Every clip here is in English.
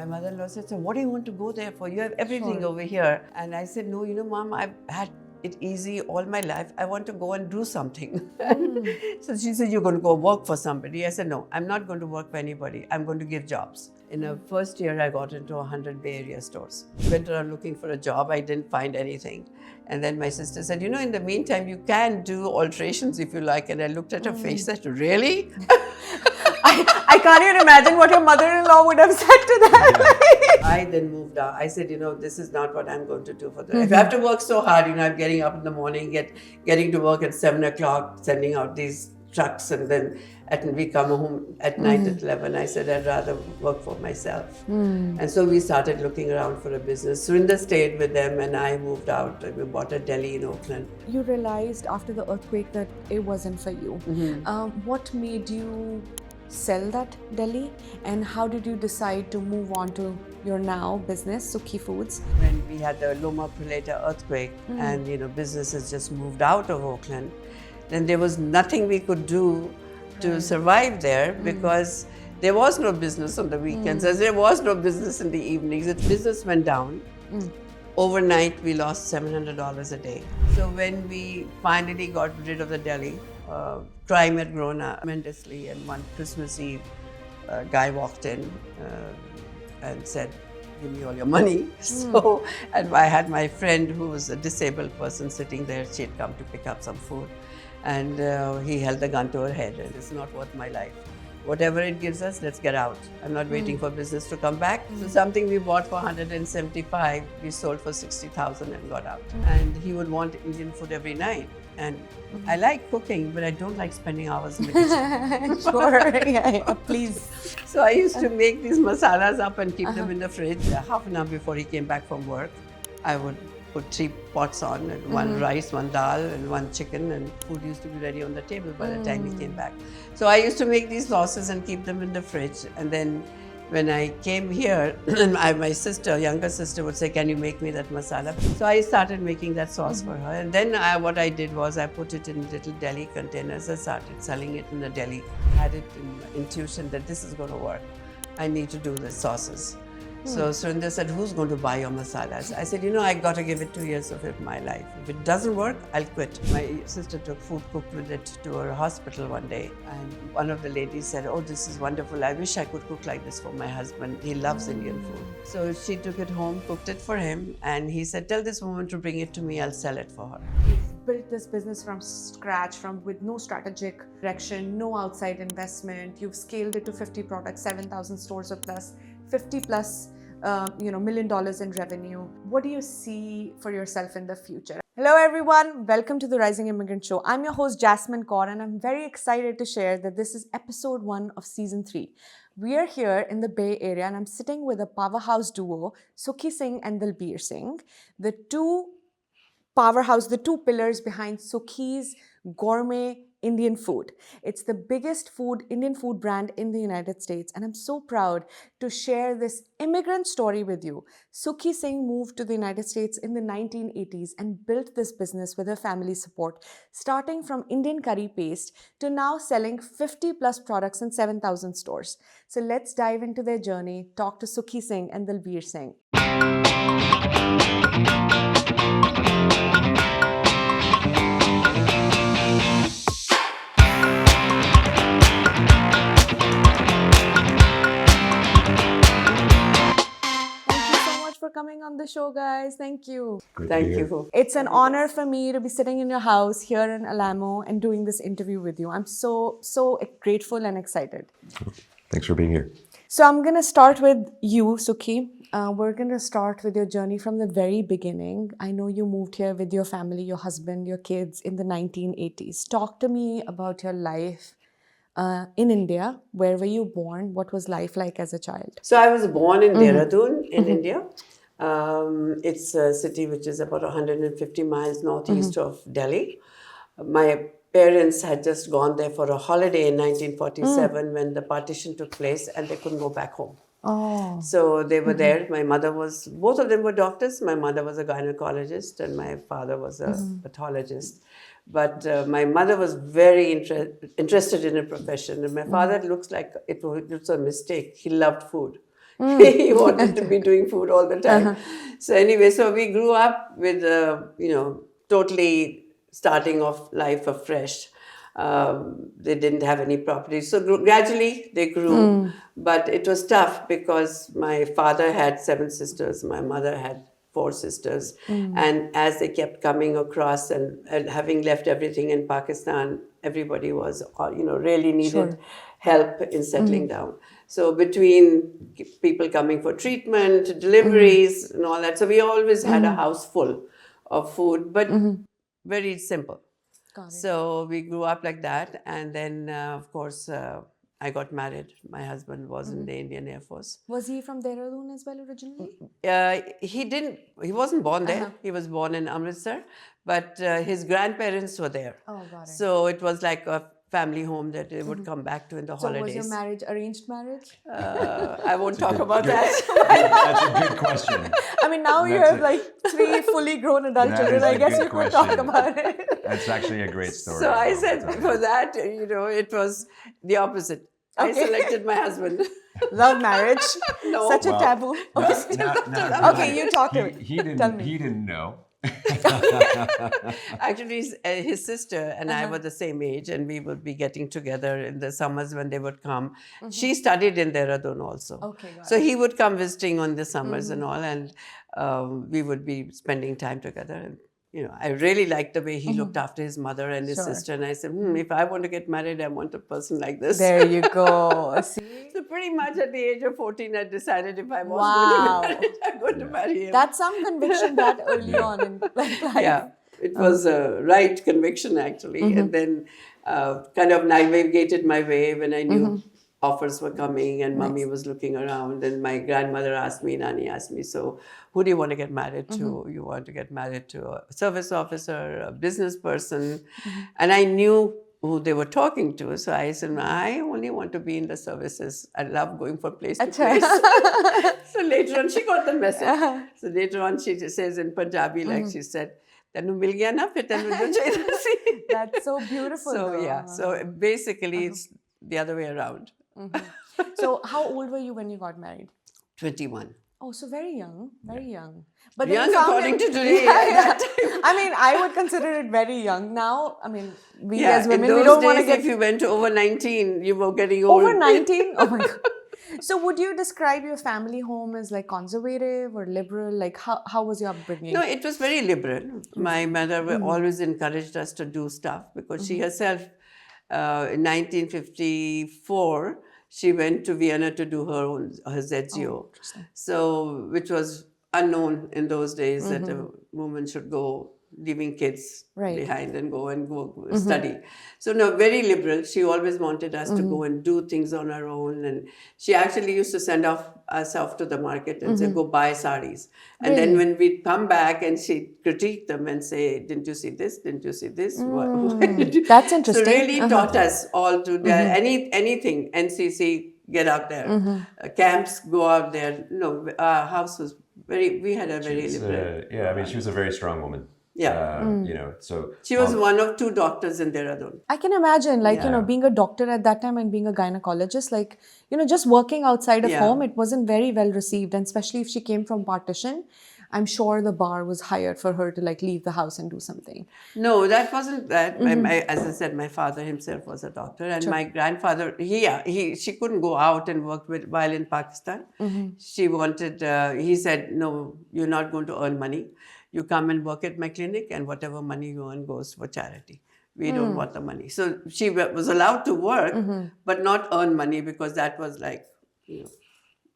My mother-in-law said, so what do you want to go there for? You have everything over here. And I said, no, Mom, I've had it easy all my life. I want to go and do something. So she said, you're going to go work for somebody. I said, no, I'm not going to work for anybody. I'm going to give jobs. In the first year, I got into 100 Bay Area stores. Went around looking for a job. I didn't find anything. And then my sister said, in the meantime, you can do alterations if you like. And I looked at her face and said, really? I can't even imagine what your mother-in-law would have said to that. I then moved out. I said, this is not what I'm going to do for the life. If I have to work so hard, I'm getting up in the morning, getting to work at 7 o'clock, sending out these trucks, and then we come home at night at 11. I said, I'd rather work for myself. And so we started looking around for a business. Surinder stayed with them and I moved out. We bought a deli in Oakland. You realized after the earthquake that it wasn't for you. What made you sell that deli, and how did you decide to move on to your now business, Sukhi Foods? When we had the Loma Prieta earthquake and businesses just moved out of Oakland, then there was nothing we could do to survive there because there was no business on the weekends, as there was no business in the evenings. The business went down. Overnight, we lost $700 a day. So when we finally got rid of the deli, crime had grown tremendously, and one Christmas Eve, a guy walked in and said, give me all your money. So, and I had my friend who was a disabled person sitting there. She had come to pick up some food, and he held the gun to her head, and it's not worth my life. Whatever it gives us, let's get out. I'm not waiting for business to come back. So something we bought for 175, we sold for 60,000 and got out. And he would want Indian food every night. And I like cooking, but I don't like spending hours in the kitchen. Sure, yeah, please. So I used to make these masalas up and keep them in the fridge. Half an hour before he came back from work, I would put 3 pots on, and one rice, one dal, and one chicken, and food used to be ready on the table by the time he came back. So I used to make these sauces and keep them in the fridge. And then when I came here, my sister, younger sister, would say, can you make me that masala? So I started making that sauce for her. And then what I did was I put it in little deli containers. I started selling it in the deli. I had it in intuition that this is going to work. I need to do the sauces. So Surinder said, who's going to buy your masalas? I said, I got to give it 2 years of my life. If it doesn't work, I'll quit. My sister took food cooked with it to her hospital one day. And one of the ladies said, oh, this is wonderful. I wish I could cook like this for my husband. He loves Indian food. So she took it home, cooked it for him. And he said, tell this woman to bring it to me. I'll sell it for her. You've built this business from scratch, with no strategic direction, no outside investment. You've scaled it to 50 products, 7,000 stores or plus. 50 plus $1 million in revenue. What do you see for yourself in the future? Hello everyone, welcome to the Rising Immigrant Show. I'm your host Jasmine Kaur, and I'm very excited to share that this is episode 1 of season 3. We are here in the Bay Area, and I'm sitting with a powerhouse duo, Sukhi Singh and Dalbir Singh, the two pillars behind Sukhi's Gourmet Indian food. It's the biggest Indian food brand in the United States, and I'm so proud to share this immigrant story with you. Sukhi Singh moved to the United States in the 1980s and built this business with her family support, starting from Indian curry paste to now selling 50 plus products in 7,000 stores. So let's dive into their journey, talk to Sukhi Singh and Dalbir Singh. For coming on the show, guys. Thank you. Thank you. It's an honor for me to be sitting in your house here in Alamo and doing this interview with you. I'm so grateful and excited. Thanks for being here. So I'm going to start with you, Sukhi. We're going to start with your journey from the very beginning. I know you moved here with your family, your husband, your kids in the 1980s. Talk to me about your life in India. Where were you born? What was life like as a child? So I was born in Dehradun in India. It's a city which is about 150 miles northeast of Delhi. My parents had just gone there for a holiday in 1947 when the partition took place, and they couldn't go back home. So they were there. My mother both of them were doctors. My mother was a gynecologist and my father was a pathologist. But my mother was very interested in her profession. And my father looks like it was a mistake. He loved food. He wanted to be doing food all the time. So anyway, so we grew up with, totally starting off life afresh. They didn't have any property. So gradually they grew. But it was tough because my father had 7 sisters. My mother had 4 sisters. And as they kept coming across and having left everything in Pakistan, everybody was, really needed help in settling down. So between people coming for treatment, deliveries and all that. So we always had a house full of food, but very simple. So we grew up like that. And then, of course, I got married. My husband was in the Indian Air Force. Was he from Dehradun as well originally? He wasn't born there. He was born in Amritsar, but his grandparents were there. Oh, got it. So it was like a family home that they would come back to in the holidays. So was your marriage arranged marriage? I won't talk about that. That's a good question. I mean, now you have like 3 fully grown adult children. I guess you could talk about it. That's actually a great story. So I said for that, it was the opposite. I selected my husband. Love marriage? No. Such a taboo. Okay, you talk to me. He didn't know. Actually, his sister and I were the same age, and we would be getting together in the summers when they would come. She studied in Dehradun also. Okay, got so he would come visiting on the summers and all, and we would be spending time together. And I really liked the way he looked after his mother and his sister. And I said, if I want to get married, I want a person like this. There you go. See? So pretty much at the age of 14, I decided if I was going to be married, I'm going to marry him. That's some conviction that early on in life. Yeah, it was a right conviction actually. And then kind of navigated my way when I knew offers were coming and mommy was looking around, and my grandmother asked me, Nani asked me, so who do you want to get married to? You want to get married to a service officer, a business person? And I knew who they were talking to. So I said, I only want to be in the services. I love going from place to place. So later on, she got the message. So later on, she just says in Punjabi, like she said, Tanu mil gaya na, fir tanu jo chahiye si. That's so beautiful. So yeah, so basically it's the other way around. So how old were you when you got married? 21. Oh, so very young, very young. But young according to today. I mean, I would consider it very young. Now, I mean, we as women, in those we don't days, want to get... if you went to over 19, you were getting old. Over 19? Oh my God. So would you describe your family home as like conservative or liberal? Like how was your upbringing? No, it was very liberal. My mother always encouraged us to do stuff because she herself, in 1954, she went to Vienna to do her ZZO. So, which was unknown in those days that a woman should go leaving kids behind and go study. So no, very liberal. She always wanted us to go and do things on our own. And she actually used to send us off to the market and say, go buy saris. And then when we'd come back and she'd critique them and say, didn't you see this? Didn't you see this? That's interesting. So really taught us all to do anything. NCC, get out there. Camps, go out there. No, our house was we had a very liberal. I mean, she was a very strong woman. Yeah. So she was one of 2 doctors in Dehradun. I can imagine, being a doctor at that time and being a gynecologist, just working outside of home, it wasn't very well received. And especially if she came from partition, I'm sure the bar was higher for her to leave the house and do something. No, that wasn't that. As I said, my father himself was a doctor, and my grandfather, she couldn't go out and work while in Pakistan. She wanted, he said, no, you're not going to earn money. You come and work at my clinic, and whatever money you earn goes for charity. We don't want the money. So she was allowed to work, but not earn money because that was like,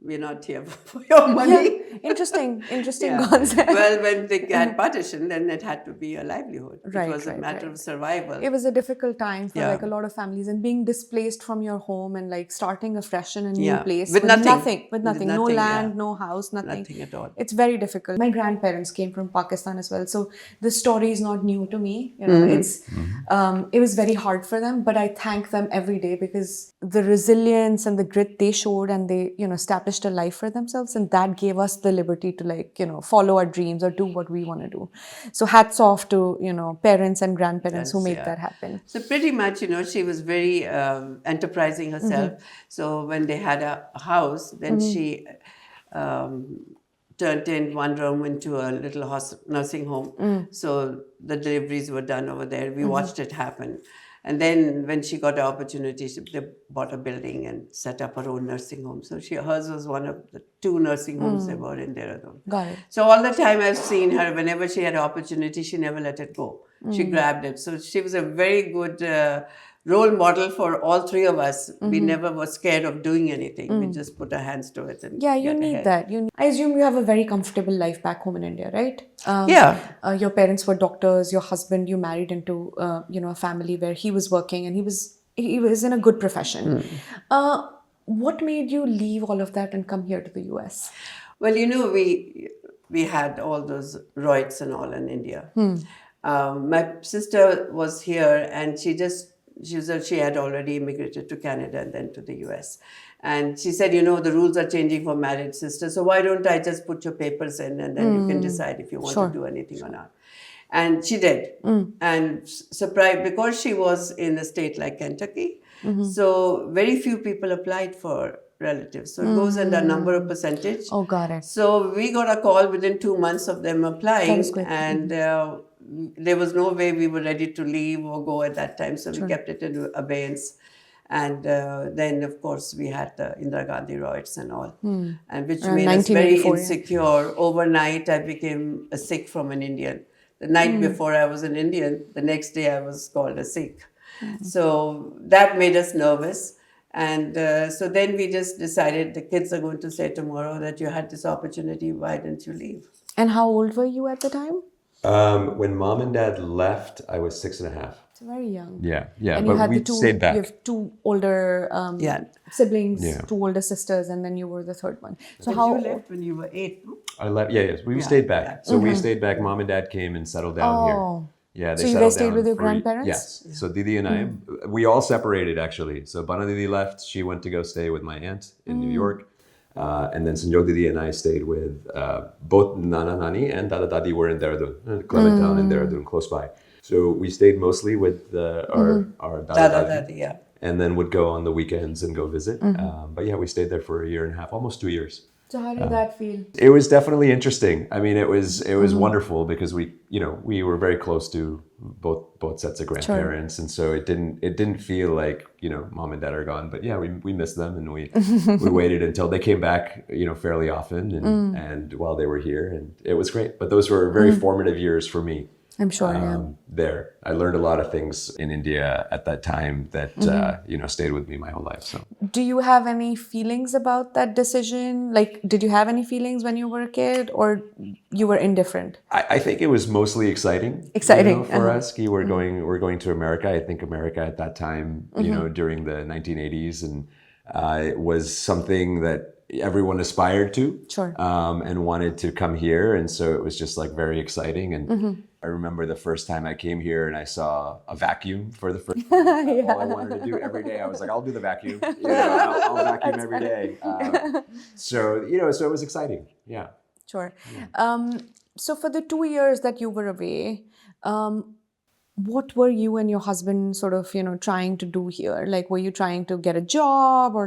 we're not here for your money. Interesting concept. Well, when they had partition, then it had to be a livelihood. It was a matter of survival. It was a difficult time for a lot of families, and being displaced from your home and starting afresh in a new place with nothing. No land, no house, nothing. Nothing at all. It's very difficult. My grandparents came from Pakistan as well, so this story is not new to me. It was very hard for them, but I thank them every day because the resilience and the grit they showed, and they established a life for themselves, and that gave us the liberty to follow our dreams or do what we want to do. So hats off to parents and grandparents who make that happen. So pretty much she was very enterprising herself. So when they had a house, then turned in one room into a little nursing home. So the deliveries were done over there. We watched it happen. And then when she got the opportunity, they bought a building and set up her own nursing home. So hers was one of the 2 nursing homes there were in Dehradun. Got it. So all the time I've seen her, whenever she had an opportunity, she never let it go. She grabbed it. So she was a very good role model for all 3 of us. We never were scared of doing anything. We just put our hands to it and Yeah, you get need ahead. that. I assume you have a very comfortable life back home in India, right? Yeah. Your parents were doctors. Your husband, you married into a family where he was working and he was in a good profession. What made you leave all of that and come here to the US? Well, we had all those rights and all in India. My sister was here, and she had already immigrated to Canada and then to the US. And she said, the rules are changing for married sisters, so why don't I just put your papers in and then you can decide if you want to do anything or not. And she did. And surprised, because she was in a state like Kentucky, so very few people applied for relatives. So it goes under a number of percentage. Oh, got it. So we got a call within 2 months of them applying. That was quick. And there was no way we were ready to leave or go at that time. So we kept it in abeyance. And then, of course, we had the Indira Gandhi riots and all, and which made us very insecure. Overnight, I became a Sikh from an Indian. The night before I was an Indian, the next day I was called a Sikh. So that made us nervous. And so then we just decided the kids are going to say tomorrow that you had this opportunity, why didn't you leave? And how old were you at the time? When mom and dad left, I was 6.5. So very young. Yeah, And but you had we the 2, stayed back. you have 2 older siblings, Yeah. 2 older sisters, and then you were the 3rd one. So But how you left when you were 8, no? I left. Yes, we stayed back. So we stayed back. Mom and dad came and settled down here. Yeah, they So you settled guys stayed down with your for- grandparents? Yes. So Didi and I, we all separated actually. So Bana Didi left. She went to go stay with my aunt in New York. And then Sanjog Didi and I stayed with both Nana Nani and Dada Dadi were in Dehradun, Clementtown in Dehradun, close by. So we stayed mostly with our Dada Dadi. Yeah. And then would go on the weekends and go visit. But yeah, we stayed there for a year and a half, almost 2 years. So how did that feel? It was definitely interesting. I mean, it was wonderful because we were very close to both sets of grandparents, and so it didn't feel like mom and dad are gone. But yeah, we missed them, and we waited until they came back fairly often, and while they were here, and it was great. But those were very formative years for me. I'm sure, There, I learned a lot of things in India at that time that stayed with me my whole life. So, Do you have any feelings about that decision? Like, did you have any feelings when you were a kid, or you were indifferent? I think it was mostly exciting. Exciting, For us. We're going to America. I think America at that time, during the 1980s, and it was something that everyone aspired to. Sure. And wanted to come here, and so it was just like very exciting. And I remember the first time I came here and I saw a vacuum for the first time. All I wanted to do every day, I was like, I'll do the vacuum. I'll vacuum every day. So it was exciting. Yeah. Sure. So for the 2 years that you were away, what were you and your husband sort of, trying to do here? Like, were you trying to get a job or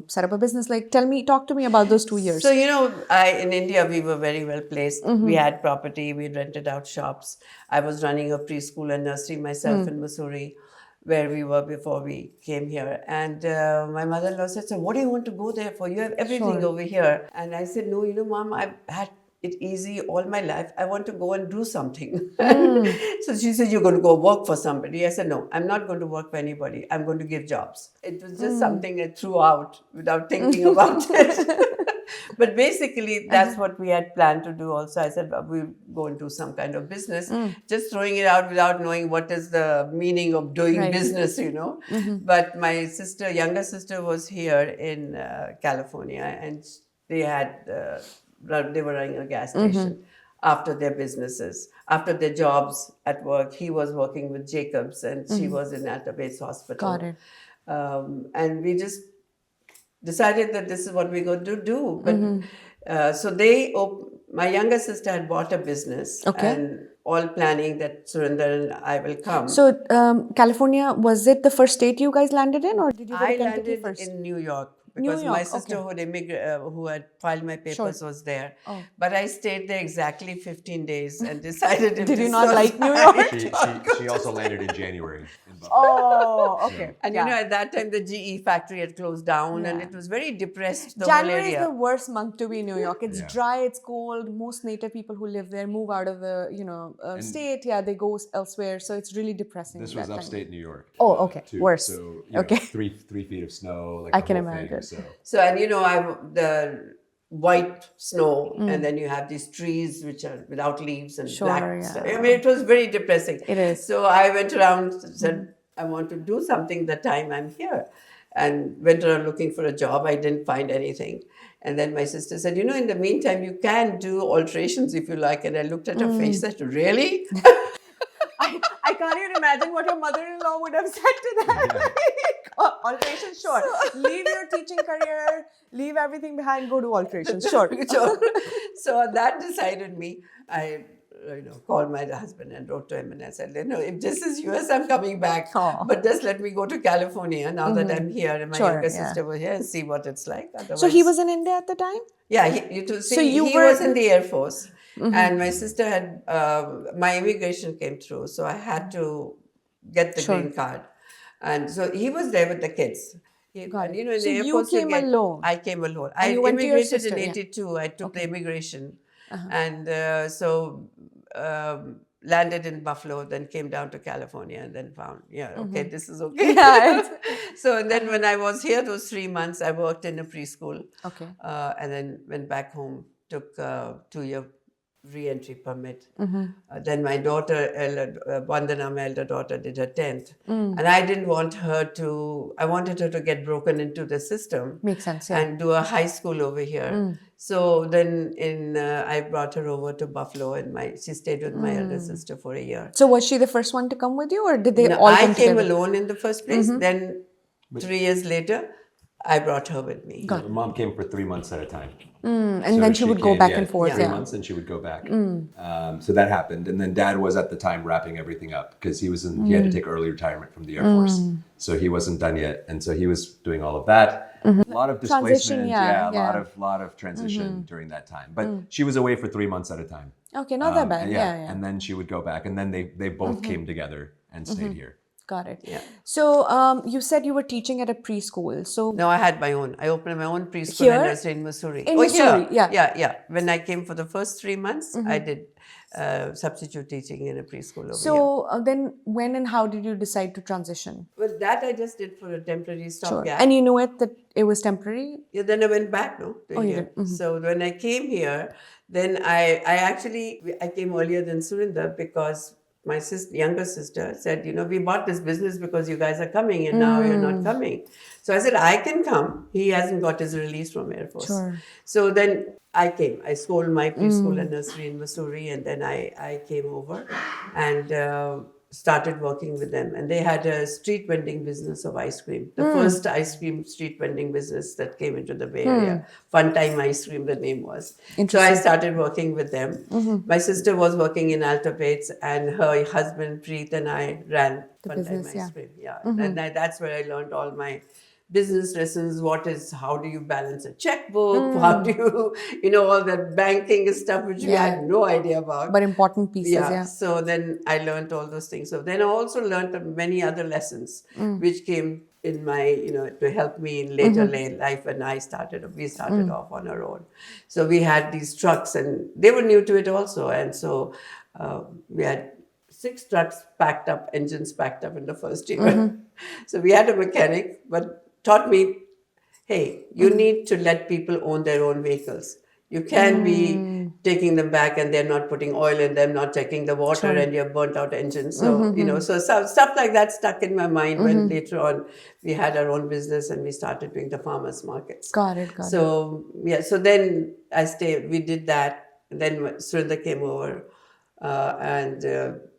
set up a business? Like, talk to me about those 2 years. So, in India, we were very well placed. We had property, we rented out shops. I was running a preschool and nursery myself in Missouri, where we were before we came here. And my mother-in-law said, so what do you want to go there for? You have everything over here. And I said, no, Mom, I've had it easy all my life. I want to go and do something. So she said, you're going to go work for somebody. I said, no, I'm not going to work for anybody. I'm going to give jobs. It was just something I threw out without thinking about it. But basically, that's what we had planned to do also. I said, we'll go and do some kind of business. Just throwing it out without knowing what is the meaning of doing business, But my younger sister was here in California, and they were running a gas station after their businesses, after their jobs at work. He was working with Jacobs and she was in Alta-Bates Hospital. Got it. And we just decided that this is what we're going to do. But so my younger sister had bought a business and all planning that Surinder and I will come. So California, was it the first state you guys landed in, or did you go to Kentucky landed first? in New York. because New York, my sister who had filed my papers was there. But I stayed there exactly 15 days and decided if Did you this not was like New right, She, she also landed in January in Buffalo. Oh, okay. And you know, at that time, the GE factory had closed down and Yeah. it was very depressed, the January whole is area. the worst month to be in New York. It's Yeah. dry, it's cold. Most native people who live there move out of the state. Yeah, they go elsewhere. So it's really depressing. This that was time. upstate New York. Oh, okay. Too. Worse. So, you know, Okay. 3 feet of snow, like I the can whole imagine. thing. So, and you know, the white snow, and then you have these trees which are without leaves and black stuff. I mean, it was very depressing. It is. So I went around and said, I want to do something the time I'm here. And went around looking for a job. I didn't find anything. And then my sister said, you know, in the meantime, you can do alterations if you like. And I looked at her face and said, really? I can't even imagine what your mother-in-law would have said to that. Alterations, sure. Leave your teaching career, leave everything behind, go do alterations, sure. So that decided me. I called my husband and wrote to him and I said, if this is US, I'm coming back. But just let me go to California now that I'm here and my younger sister was here and see what it's like. Otherwise, So he was in India at the time? Yeah, he was in the Air Force. And my sister had, my immigration came through. So I had to get the green card. And so he was there with the kids. And, you know, in So the Air you Force, came alone? I came alone. And I you went to your immigrated sister, in yeah. 82. I took the immigration. And landed in Buffalo, then came down to California and then found, this is okay. So and then when I was here those 3 months, I worked in a preschool. Okay. And then went back home, took a 2-year re-entry permit. Then my daughter, Vandana, my elder daughter, did her 10th. And I didn't want her I wanted her to get broken into the system. Makes sense, yeah. And do a high school over here. So then I brought her over to Buffalo and she stayed with my elder sister for a year. So was she the first one to come with you or did they all I come came together? alone in the first place. Then 3 years later, I brought her with me. Her mom came for 3 months at a time. And So then she would go came, back and forth. 3 months and she would go back. So that happened. And then dad was at the time wrapping everything up because he had to take early retirement from the Air Force. So he wasn't done yet. And so he was doing all of that. A lot of displacement. A lot of transition during that time. But she was away for 3 months at a time. Okay, not that bad. Yeah. And then she would go back. And then they both came together and stayed here. Got it. Yeah. So you said you were teaching at a preschool. So No, I had my own. I opened my own preschool Here? and nursery in Missouri. In Missouri, here. yeah. Yeah. When I came for the first 3 months, I did substitute teaching in a preschool over here. so then when and how did you decide to transition? Well, that I just did for a temporary stopgap. And you knew that it was temporary? Yeah, then I went back, to you India. So when I came here, then I came earlier than Surinder because my younger sister said, we bought this business because you guys are coming and now you're not coming. So I said, I can come. He hasn't got his release from Air Force. Sure. So then I came. I sold my preschool and nursery in Missouri and then I came over and started working with them. And they had a street vending business of ice cream. The first ice cream street vending business that came into the Bay Area. Fun Time Ice Cream, the name was. So I started working with them. My sister was working in Altapates and her husband, Preet, and I ran Fun Time Ice Cream. Yeah. And that's where I learned all my business lessons. How do you balance a checkbook? How do you, all that banking stuff, which we had no idea about. But important pieces, yeah. So then I learned all those things. So then I also learned many other lessons, which came in my, to help me in later life when we started off on our own. So we had these trucks and they were new to it also. And so we had 6 trucks packed up, engines packed up in the first year. So we had a mechanic, but taught me, hey, you need to let people own their own vehicles. You can't be taking them back and they're not putting oil in them, not checking the water and you've burnt out engines. So, so stuff like that stuck in my mind when later on we had our own business and we started doing the farmers markets. Got it. So then I stayed, we did that. And then Surinder came over.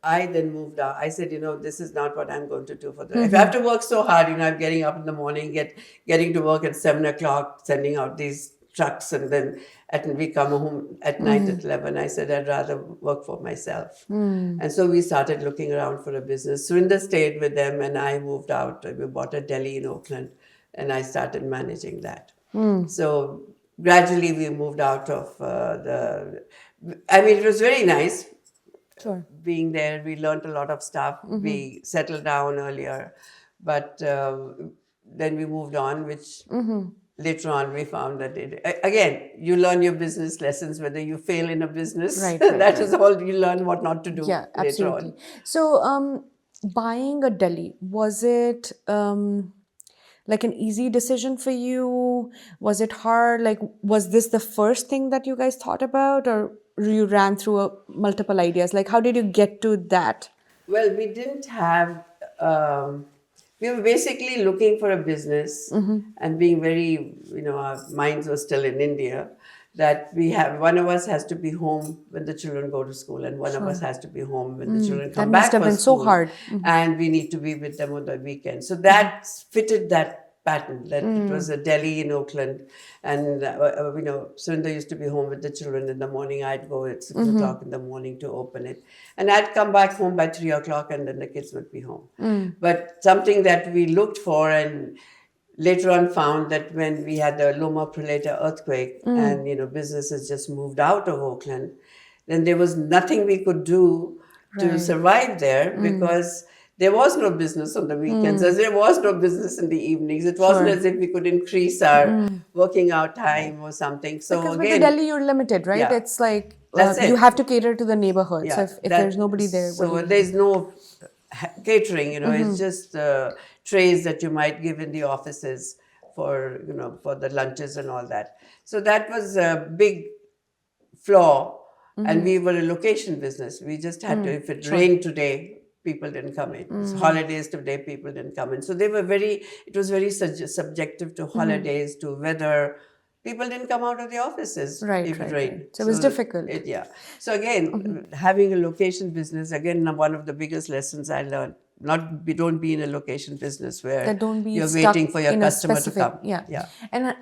I then moved out. I said, this is not what I'm going to do for the life. If I have to work so hard, I'm getting up in the morning, getting to work at 7 o'clock, sending out these trucks, and then we come home at night at 11. I said, I'd rather work for myself. And so we started looking around for a business. Surinder stayed with them and I moved out. We bought a deli in Oakland. and I started managing that. So gradually we moved out of it was very nice. Sure. Being there, we learned a lot of stuff. We settled down earlier, but then we moved on, which later on we found that again, you learn your business lessons, whether you fail in a business. Right, That is all you learn what not to do Yeah, later absolutely. on. So, buying a deli, was it like an easy decision for you? Was it hard? Like, was this the first thing that you guys thought about, or you ran through multiple ideas? Like, how did you get to that? Well, we didn't have. We were basically looking for a business and being very, our minds were still in India. That one of us has to be home when the children go to school, and one of us has to be home when the children come That back must have from been so school. hard. And we need to be with them on the weekend. So that fitted that pattern. That it was a deli in Oakland, and Surinder used to be home with the children in the morning. I'd go at 6 o'clock in the morning to open it, and I'd come back home by 3 o'clock, and then the kids would be home. But something that we looked for, and later on found that when we had the Loma Prieta earthquake and businesses just moved out of Oakland, then there was nothing we could do to survive there because there was no business on the weekends, as there was no business in the evenings. It wasn't as if we could increase our working out time or something. So Because again, with the deli, you're limited, right? Yeah. It's like That's you it. have to cater to the neighborhood. yeah, So if that- there's nobody there, what do so you do? there's no catering. It's just trays that you might give in the offices for the lunches and all that. So that was a big flaw, and we were a location business. We just had to. If it rained today, people didn't come in. It's holidays today, people didn't come in. So they were it was very subjective to holidays, to weather. People didn't come out of the offices if it rained. Right. So it was difficult. So again, having a location business, again, one of the biggest lessons I learned, don't be in a location business where Don't be you're stuck waiting for your in a customer specific, to come. Yeah. And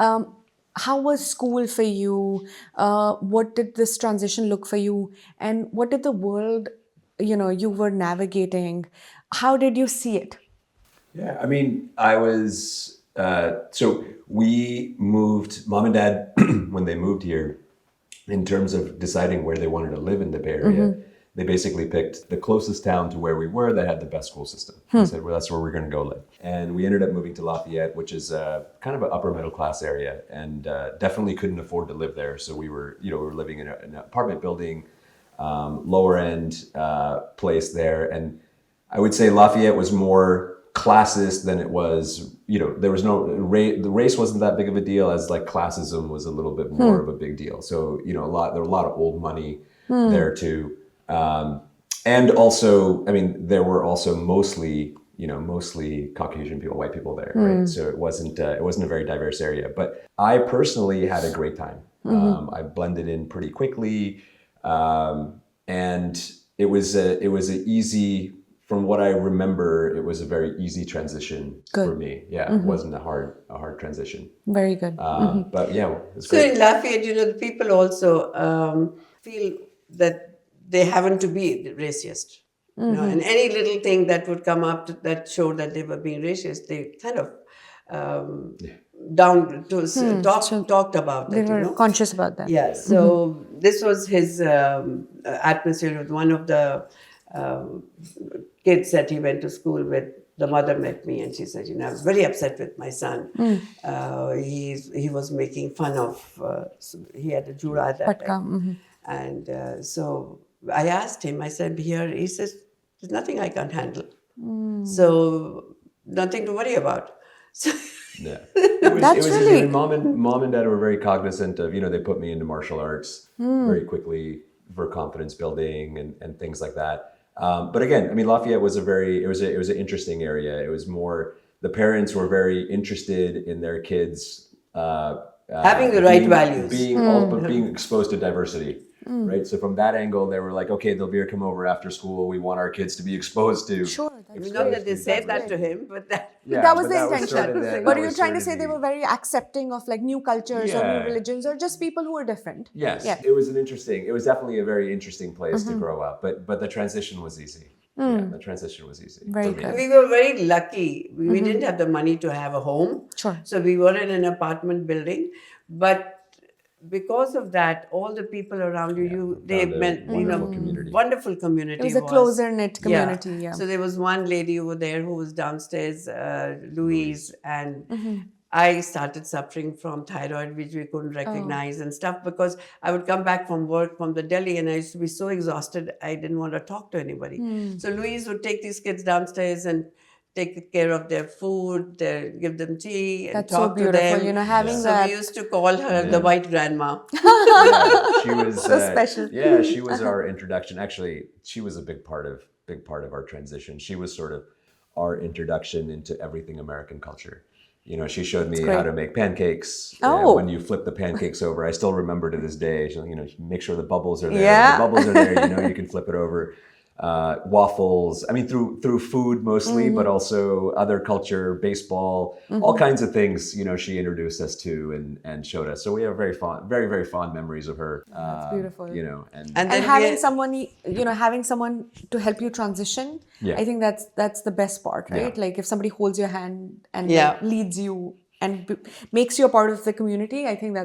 how was school for you? What did this transition look for you? And what did the world, you were navigating? How did you see it? Yeah, I mean, I was, so we moved, mom and dad, when they moved here, in terms of deciding where they wanted to live in the Bay Area, they basically picked the closest town to where we were that had the best school system. They said, well, that's where we're going to go live. And we ended up moving to Lafayette, which is kind of an upper middle class area, and definitely couldn't afford to live there. So we were living in an apartment building, lower end place there. And I would say Lafayette was more classist than it was, there was no the race wasn't that big of a deal, as like classism was a little bit more of a big deal. So, there were a lot of old money there too. And also, I mean, there were also mostly Caucasian people, white people there, right? So it wasn't a very diverse area, but I personally had a great time. I blended in pretty quickly. And it was an easy, from what I remember, it was a very easy transition for me. Yeah, it wasn't a hard transition. Very good. But yeah, it's So great. in Lafayette, the people also feel that they haven't to be racist. And any little thing that would come up that showed that they were being racist, they kind of talked about They it. were conscious about that. Yeah, so this was his atmosphere with one of the kids that he went to school with. The mother met me and she said, I was very upset with my son. He was making fun of, he had a jura at that time. And so I asked him, I said, he says, there's nothing I can't handle. So nothing to worry about. So Yeah, That's easy. really- I mean, mom and dad were very cognizant of, they put me into martial arts very quickly for confidence building and things like that. But again, I mean, Lafayette was it was an interesting area. It was more, the parents were very interested in their kids having the right values. But being exposed to diversity. Right. So from that angle, they were like, okay, Dalbir, come over after school. We want our kids to be exposed to. Sure. Not that they said that to him, but that. Yeah, That was but the sort intention. of the- But that you're was trying sort to of say they the- were very accepting of like new cultures or Yeah. new religions or just people who are different. Yes, Yeah. it was definitely a very interesting place to grow up, but the transition was easy. Yeah, the transition was easy. Very for me. good. We were very lucky. We didn't have the money to have a home. Sure. So we were in an apartment building. But because of that, all the people around you, they found a meant, wonderful community. wonderful community. It was a closer knit community. Yeah. So there was one lady over there who was downstairs, Louise, and I started suffering from thyroid, which we couldn't recognize and stuff, because I would come back from work from the Delhi and I used to be so exhausted, I didn't want to talk to anybody. So Louise would take these kids downstairs and take care of their food, give them tea, and That's so talk to beautiful, them. having So that. we used to call her the white grandma. Yeah, she was So special. Yeah, she was our introduction. Actually, she was a big part of our transition. She was sort of our introduction into everything American culture. She showed me how to make pancakes. Oh. When you flip the pancakes over, I still remember to this day. Make sure the bubbles are there. Yeah. When the bubbles are there, you can flip it over. Waffles. I mean, through food mostly, but also other culture, baseball, all kinds of things. She introduced us to and showed us. So we have very very fond memories of her. That's beautiful. And And then having someone, having someone to help you transition, Yeah. I think that's the best part, right? Yeah. Like if somebody holds your hand and Yeah. leads you and makes you a part of the community, I think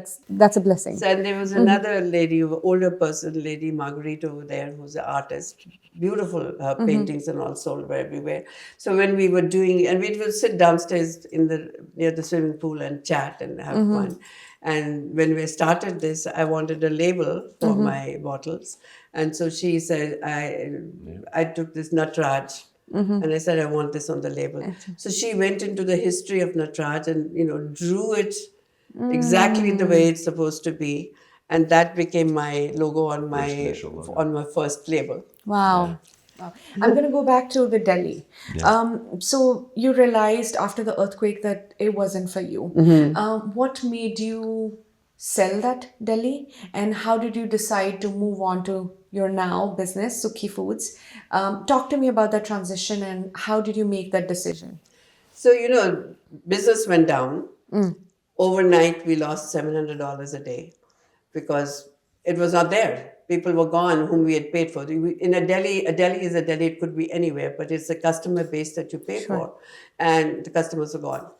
that's a blessing. So, and there was another lady, older person, Lady Marguerite over there, who's an artist. Beautiful paintings and all sold everywhere. So when we were doing, and we would sit downstairs near the swimming pool and chat and have fun. And when we started this, I wanted a label for my bottles. And so she said, I took this Natraj. And I said, I want this on the label. So she went into the history of Natraj and, drew it exactly the way it's supposed to be. And that became my logo on my first label. Wow. Wow. I'm going to go back to the Delhi. So you realized after the earthquake that it wasn't for you. What made you sell that Delhi? And how did you decide to move on to your now business, Sukhi Foods? Talk to me about that transition and how did you make that decision? So, business went down. Overnight, we lost $700 a day because it was not there. People were gone whom we had paid for. In a Delhi is a Delhi, it could be anywhere, but it's a customer base that you pay for, and the customers are gone.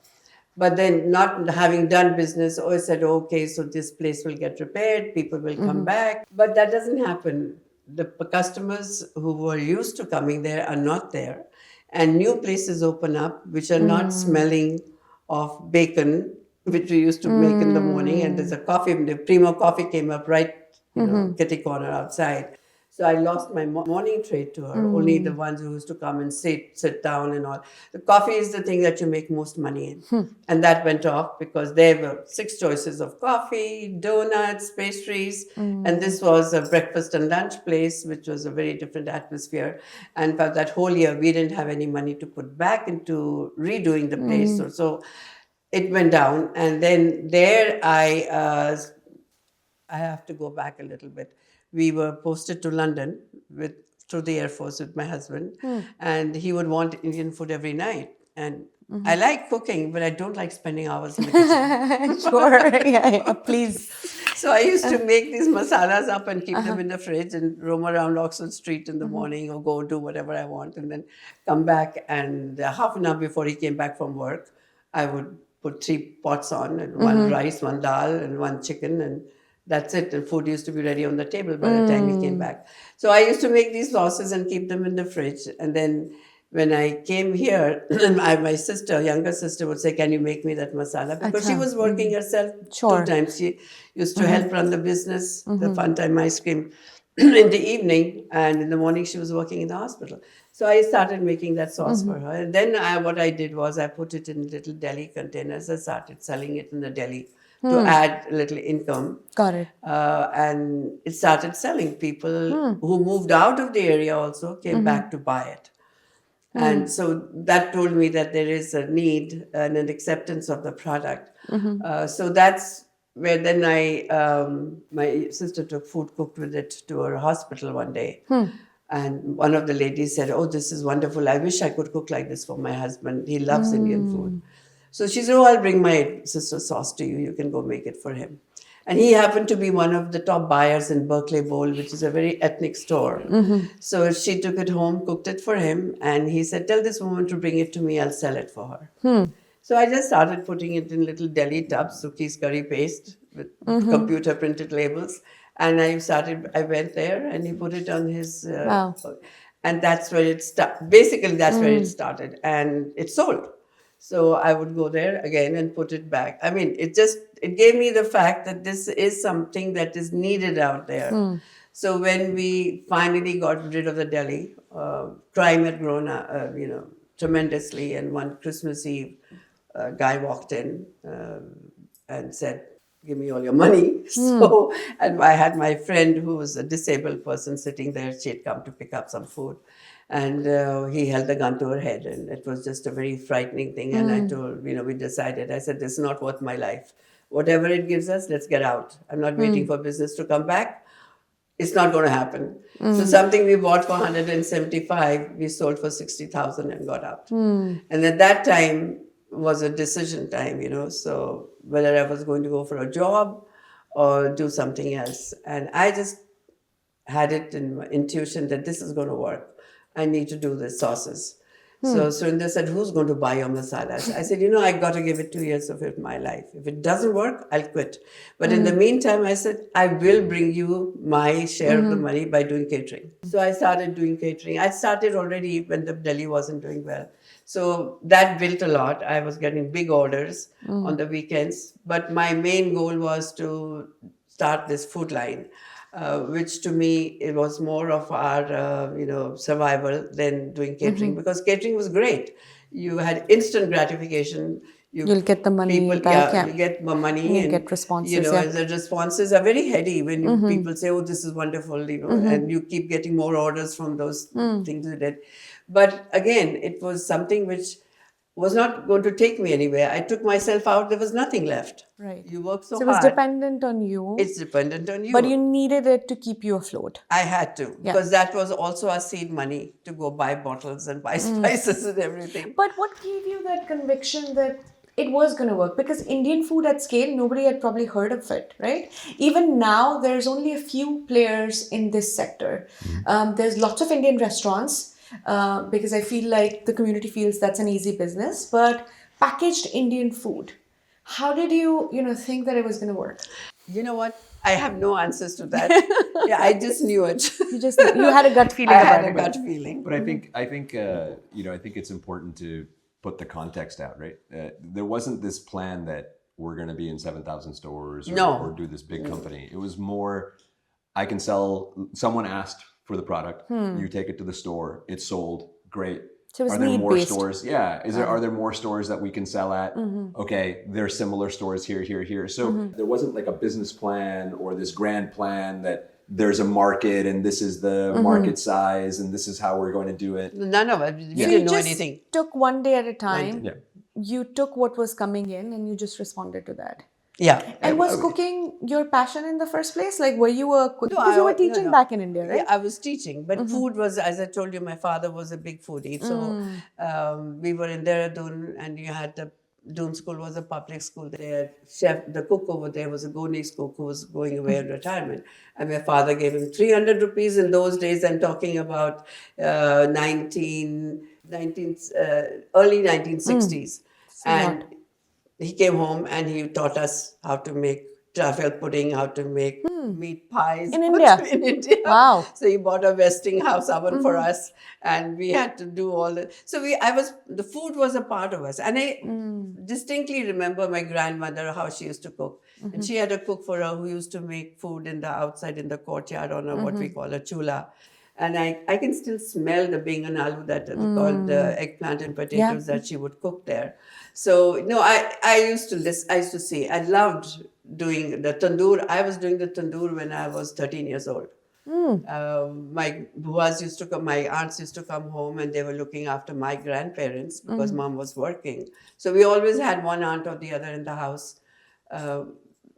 But then not having done business, I said, okay, so this place will get repaired, people will come back. But that doesn't happen. The customers who were used to coming there are not there. And new places open up, which are not smelling of bacon, which we used to make in the morning. And there's a coffee, the Primo coffee came up right, kitty corner outside. So I lost my morning trade to her. Only the ones who used to come and sit down and all. The coffee is the thing that you make most money in. And that went off because there were 6 choices of coffee, donuts, pastries. And this was a breakfast and lunch place, which was a very different atmosphere. And for that whole year, we didn't have any money to put back into redoing the place. So it went down. And then there I have to go back a little bit. We were posted to London through the Air Force with my husband, and he would want Indian food every night. And I like cooking, but I don't like spending hours in the kitchen. Sure, yeah, please. So I used to make these masalas up and keep them in the fridge and roam around Oxford Street in the morning or go do whatever I want and then come back. And half an hour before he came back from work, I would put 3 pots on, and one rice, one dal, and one chicken, and that's it. And food used to be ready on the table by the time he came back. So I used to make these sauces and keep them in the fridge. And then when I came here, my younger sister would say, can you make me that masala? Because she was working herself 2 times. She used to help run the business, the Fun Time Ice Cream, in the evening. And in the morning, she was working in the hospital. So I started making that sauce for her. And then what I did was I put it in little deli containers. I started selling it in the deli to add a little income. Got it. And it started selling. People who moved out of the area also came back to buy it. And so that told me that there is a need and an acceptance of the product. So that's where then my sister took food cooked with it to her hospital one day. And one of the ladies said, oh, this is wonderful. I wish I could cook like this for my husband. He loves Indian food. So she said, oh, I'll bring my sister's sauce to you. You can go make it for him. And he happened to be one of the top buyers in Berkeley Bowl, which is a very ethnic store. So she took it home, cooked it for him, and he said, tell this woman to bring it to me, I'll sell it for her. So I just started putting it in little deli tubs, Sukhi's curry paste with computer printed labels. And I went there and he put it on his, Wow. and that's where it started. Basically, that's where it started, and it sold. So I would go there again and put it back. I mean, it gave me the fact that this is something that is needed out there. So when we finally got rid of the deli, crime had grown, tremendously. And one Christmas Eve, a guy walked in and said, give me all your money. So, and I had my friend who was a disabled person sitting there. She had come to pick up some food. And he held a gun to her head, and it was just a very frightening thing. And I told, we decided, I said, this is not worth my life. Whatever it gives us, let's get out. I'm not waiting for business to come back. It's not going to happen. So something we bought for 175, we sold for 60,000 and got out. And at that time was a decision time, so whether I was going to go for a job or do something else. And I just had it in my intuition that this is going to work. I need to do the sauces. So Surinder said, who's going to buy your masalas? I said, I got to give it 2 years of my life. If it doesn't work, I'll quit. But in the meantime, I said, I will bring you my share of the money by doing catering. So I started doing catering. I started already when the deli wasn't doing well. So that built a lot. I was getting big orders on the weekends. But my main goal was to start this food line. Which to me, it was more of our, survival than doing catering, because catering was great. You had instant gratification. You'll get the money back. You get the money. You get responses. The responses are very heady when people say, oh, this is wonderful, and you keep getting more orders from those things you did. But again, it was something which was not going to take me anywhere. I took myself out. There was nothing left. Right. You work so So it hard. was dependent on you. It's dependent on you. But you needed it to keep you afloat. I had to, because that was also our seed money to go buy bottles and buy spices and everything. But what gave you that conviction that it was going to work? Because Indian food at scale, nobody had probably heard of it, right? Even now, there's only a few players in this sector. There's lots of Indian restaurants. Because I feel like the community feels that's an easy business, but packaged Indian food, how did you, think that it was going to work? You know what? I have no answers to that. I just knew it. You had a gut feeling I about had it. a gut feeling. But I think it's important to put the context out, right? There wasn't this plan that we're going to be in 7,000 stores or do this big company. It was more, I can sell, someone asked for the product, you take it to the store, it's sold, great. So it was are there more need-based. stores? Yeah. Are there more stores that we can sell at? Okay, there are similar stores here. So there wasn't like a business plan or this grand plan that there's a market and this is the market size and this is how we're going to do it. None of it. We didn't know anything. You just took one day at a time. Yeah. You took what was coming in and you just responded to that. Yeah. And was cooking your passion in the first place? Like, were you a cook? No, Because you were teaching back in India, right? Yeah, I was teaching. But food was, as I told you, my father was a big foodie. So we were in Dehradun, and you had the Doon School was a public school there. The cook over there was a Gourmet cook who was going away on retirement. And my father gave him 300 rupees in those days. I'm talking about early 1960s. And he came home and he taught us how to make truffle pudding, how to make meat pies. In India? In India. Wow. So he bought a Westinghouse oven for us, and we had to do all the. So the food was a part of us. And I distinctly remember my grandmother, how she used to cook. And she had a cook for her who used to make food outside in the courtyard on what we call a chula. And I can still smell the bingan aloo that called the eggplant and potatoes that she would cook there. So, I used to see, I loved doing the tandoor. I was doing the tandoor when I was 13 years old. My aunts used to come home and they were looking after my grandparents because mom was working. So we always had one aunt or the other in the house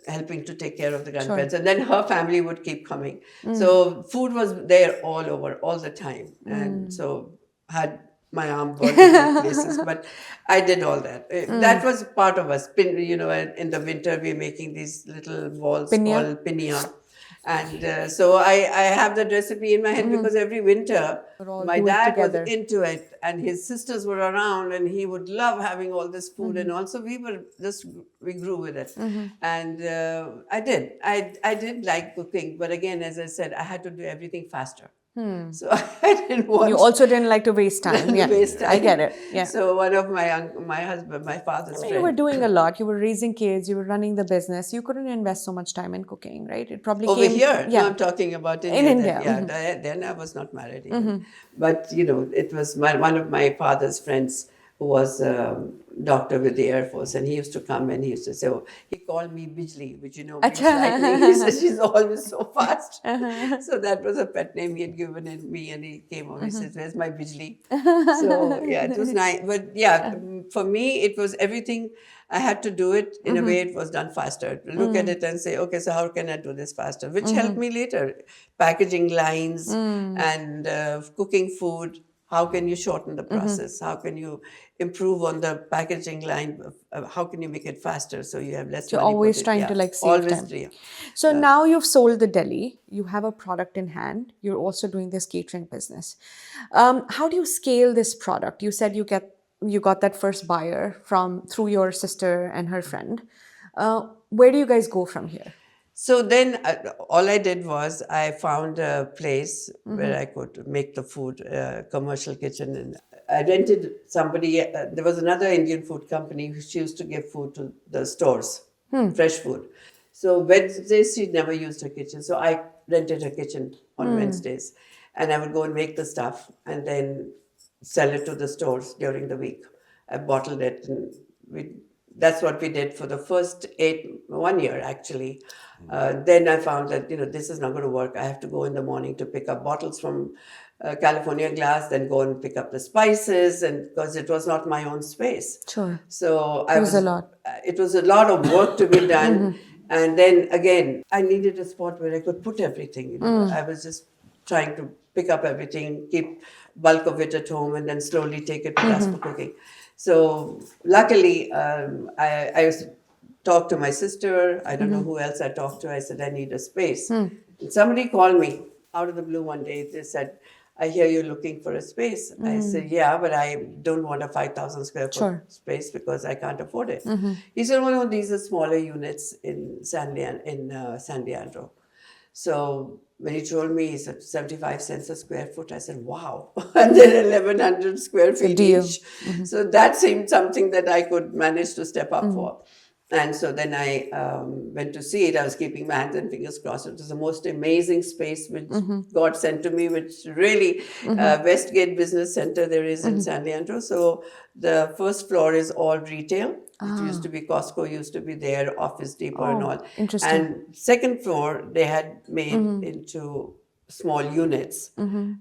helping to take care of the grandparents. And then her family would keep coming. So food was there all over, all the time. And so had my arm burnt in places, but I did all that. That was part of us. You know, in the winter we're making these little balls called pinia. And so I have that recipe in my head because every winter my dad was into it and his sisters were around and he would love having all this food and also we grew with it. And I did like cooking, but again, as I said, I had to do everything faster. So I didn't want. You also didn't like to waste time. Yeah, waste time. I get it. Yeah. So one of my husband, my father's friend. You were doing a lot. You were raising kids. You were running the business. You couldn't invest so much time in cooking, right? It probably over came here. Yeah. No, I'm talking about India. In India. Then I was not married even. But you know, it was one of my father's friends who was a doctor with the Air Force, and he used to come and he used to say, oh, he called me Bijli, which means lightning. He said, she's always so fast. So that was a pet name he had given me, and he came over, he says, where's my Bijli? So yeah, it was nice. But yeah, for me, it was everything. I had to do it in a way it was done faster. Look at it and say, okay, so how can I do this faster? Which helped me later. Packaging lines and cooking food. How can you shorten the process? How can you improve on the packaging line? How can you make it faster so you have less money? You're always trying to like save time. Yeah. So now you've sold the deli. You have a product in hand. You're also doing this catering business. How do you scale this product? You said you got that first buyer through your sister and her friend. Where do you guys go from here? So then all I did was I found a place where I could make the food, commercial kitchen. And I rented somebody, there was another Indian food company who used to give food to the stores, fresh food. So Wednesdays, she never used her kitchen. So I rented her kitchen on Wednesdays. And I would go and make the stuff and then sell it to the stores during the week. I bottled it and that's what we did for the first 1 year actually. Then I found that, this is not going to work. I have to go in the morning to pick up bottles from California Glass, then go and pick up the spices, and because it was not my own space. Sure. So it was a lot. It was a lot of work to be done. And then again, I needed a spot where I could put everything. I was just trying to pick up everything, keep bulk of it at home, and then slowly take it to us for cooking. So luckily, I talked to my sister. I don't know who else I talked to. I said, I need a space. And somebody called me out of the blue one day. They said, I hear you're looking for a space. I said, yeah, but I don't want a 5,000 square foot space because I can't afford it. He said, well, no, these are smaller units in San Leandro. So when he told me, he said 75 cents a square foot, I said, wow. And then 1,100 square feet each. So that seemed something that I could manage to step up for. And so then I went to see it. I was keeping my hands and fingers crossed. It was the most amazing space which God sent to me, which really Westgate Business Center there is in San Leandro. So the first floor is all retail. It used to be Costco, used to be there, Office Depot and all. Interesting. And second floor, they had made into small units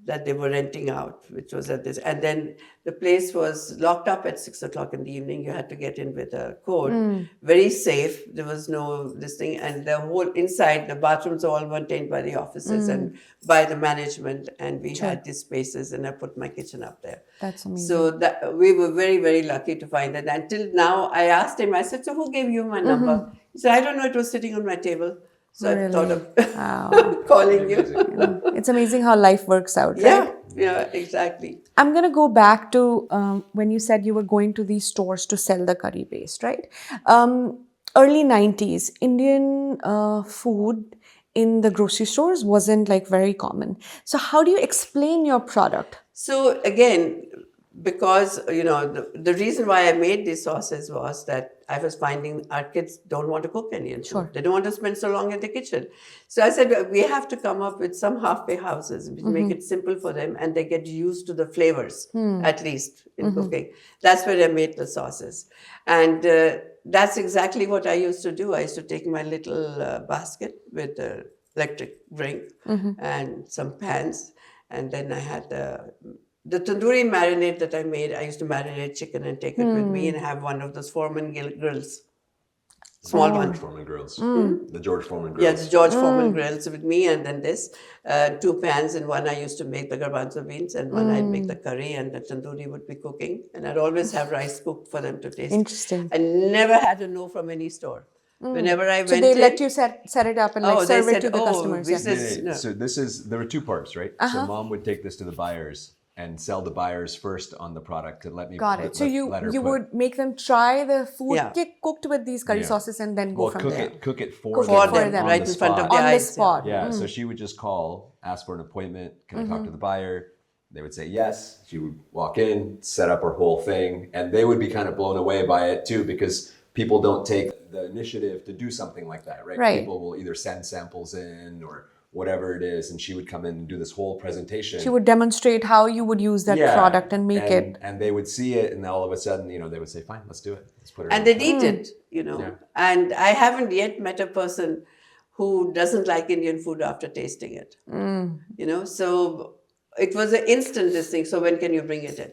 that they were renting out, which was at this. And then the place was locked up at 6 o'clock in the evening. You had to get in with a code. Very safe. There was no this thing. And the whole inside, the bathrooms all maintained by the offices and by the management. And we had these spaces and I put my kitchen up there. That's amazing. So we were very, very lucky to find that. Until now, I asked him, I said, so who gave you my number? He said, I don't know. It was sitting on my table. So I thought of calling you. It's amazing how life works out, right? Yeah, exactly. I'm going to go back to when you said you were going to these stores to sell the curry paste, right? Early 90s, Indian food in the grocery stores wasn't like very common. So how do you explain your product? So again, because, the reason why I made these sauces was that I was finding our kids don't want to cook Indian food. They don't want to spend so long in the kitchen. So I said, we have to come up with some halfway houses which make it simple for them and they get used to the flavors, at least in cooking. That's where I made the sauces. And that's exactly what I used to do. I used to take my little basket with the electric ring and some pans. And then I had the tandoori marinade that I made. I used to marinate chicken and take it with me and have one of those Foreman grills. Small George one. Foreman grills. The George Foreman grills. Yeah, the George Foreman grills with me, and then this 2 pans. In one I used to make the garbanzo beans, and one I'd make the curry, and the tandoori would be cooking. And I'd always have rice cooked for them to taste. Interesting. I never had a no from any store. Whenever I So went they in, let you set it up and like they serve it said, to the "Oh, customers. this Yeah. is no." So there were two parts, right? So mom would take this to the buyers and sell the buyers first on the product to let me Got it. So let her you put- would make them try the food Yeah. cooked with these curry Yeah. sauces and then go well, from cook there. it for Cook it them, for them. on right the in front of spot. their On the eyes. spot. Yeah, so she would just call, ask for an appointment. Can I talk to the buyer? They would say yes. She would walk in, set up her whole thing, and they would be kind of blown away by it too, because people don't take the initiative to do something like that, right? Right. People will either send samples in or whatever it is, and she would come in and do this whole presentation. She would demonstrate how you would use that product and make it. And they would see it, and all of a sudden, they would say, "Fine, let's do it. Let's put it." And in." they'd eat it, Yeah. And I haven't yet met a person who doesn't like Indian food after tasting it. So it was an instant this thing. So when can you bring it in?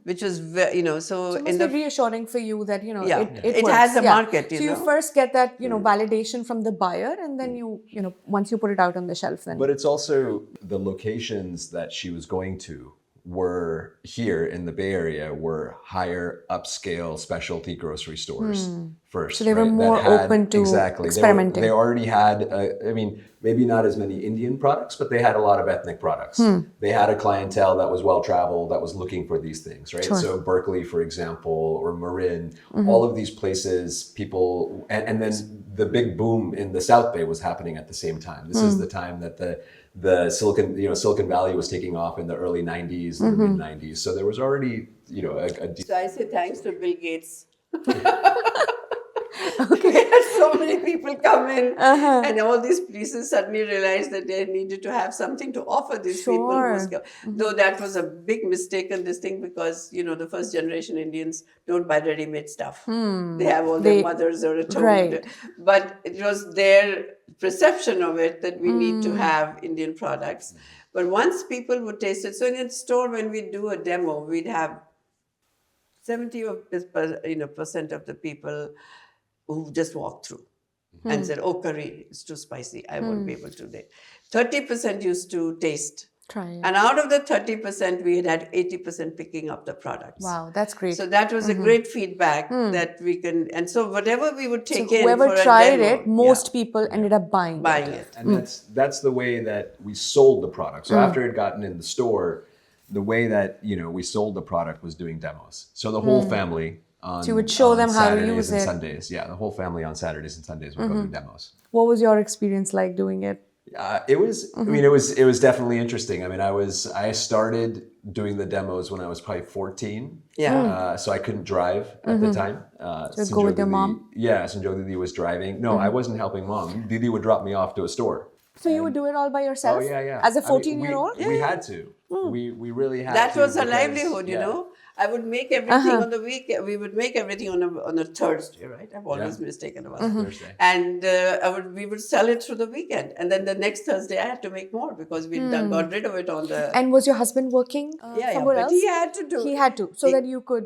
Which was very, so So it in must be reassuring for you that Yeah. it It works. has a market, So you first get that validation from the buyer, and then you once you put it out on the shelf, then But it's also the locations that she was going to were here in the Bay Area were higher upscale specialty grocery stores first. So they were right? more open to experimenting. They already had, maybe not as many Indian products, but they had a lot of ethnic products. They had a clientele that was well traveled, that was looking for these things, right? Sure. So Berkeley, for example, or Marin, all of these places, people, and then the big boom in the South Bay was happening at the same time. This is the time that the Silicon Valley was taking off in the early 90s and the mid 90s. So there was already, So I say thanks to Bill Gates. We had so many people come in, and all these places suddenly realized that they needed to have something to offer these people. Who was Though that was a big mistake in this thing, because the first generation Indians don't buy ready-made stuff. They have all their mothers or at home. Right. But it was their perception of it that we need to have Indian products. But once people would taste it, so in a store when we do a demo, we'd have 70% of the people who just walked through and said, "Oh, curry, it's too spicy. I won't be able to." 30% used to taste. try it. And out of the 30%, we had 80% picking up the products. Wow, that's great. So that was a great feedback that we can, and so whatever we would take in whoever for a tried demo, it, most people ended up buying it. And that's the way that we sold the product. So after it had gotten in the store, the way that we sold the product was doing demos. So the whole family on So you would show them how to Saturdays use and it. Sundays. Yeah, the whole family on Saturdays and Sundays would go do demos. What was your experience like doing it? It was. I mean, it was definitely interesting. I mean, I started doing the demos when I was probably 14. Yeah. So I couldn't drive at the time. So go with your mom? Yeah, Sanjog Didi was driving. No, I wasn't helping mom. Didi would drop me off to a store. So you would do it all by yourself? Oh yeah. As a I mean, 14-year-old? we had to. We really had That to. was a because, livelihood, you know. I would make everything on the week. We would make everything on a Thursday, right? I've always mistaken about it. Thursday. And we would sell it through the weekend, and then the next Thursday I had to make more because we got rid of it on the. And was your husband working somewhere but else? he had to do. He had to, so that you could,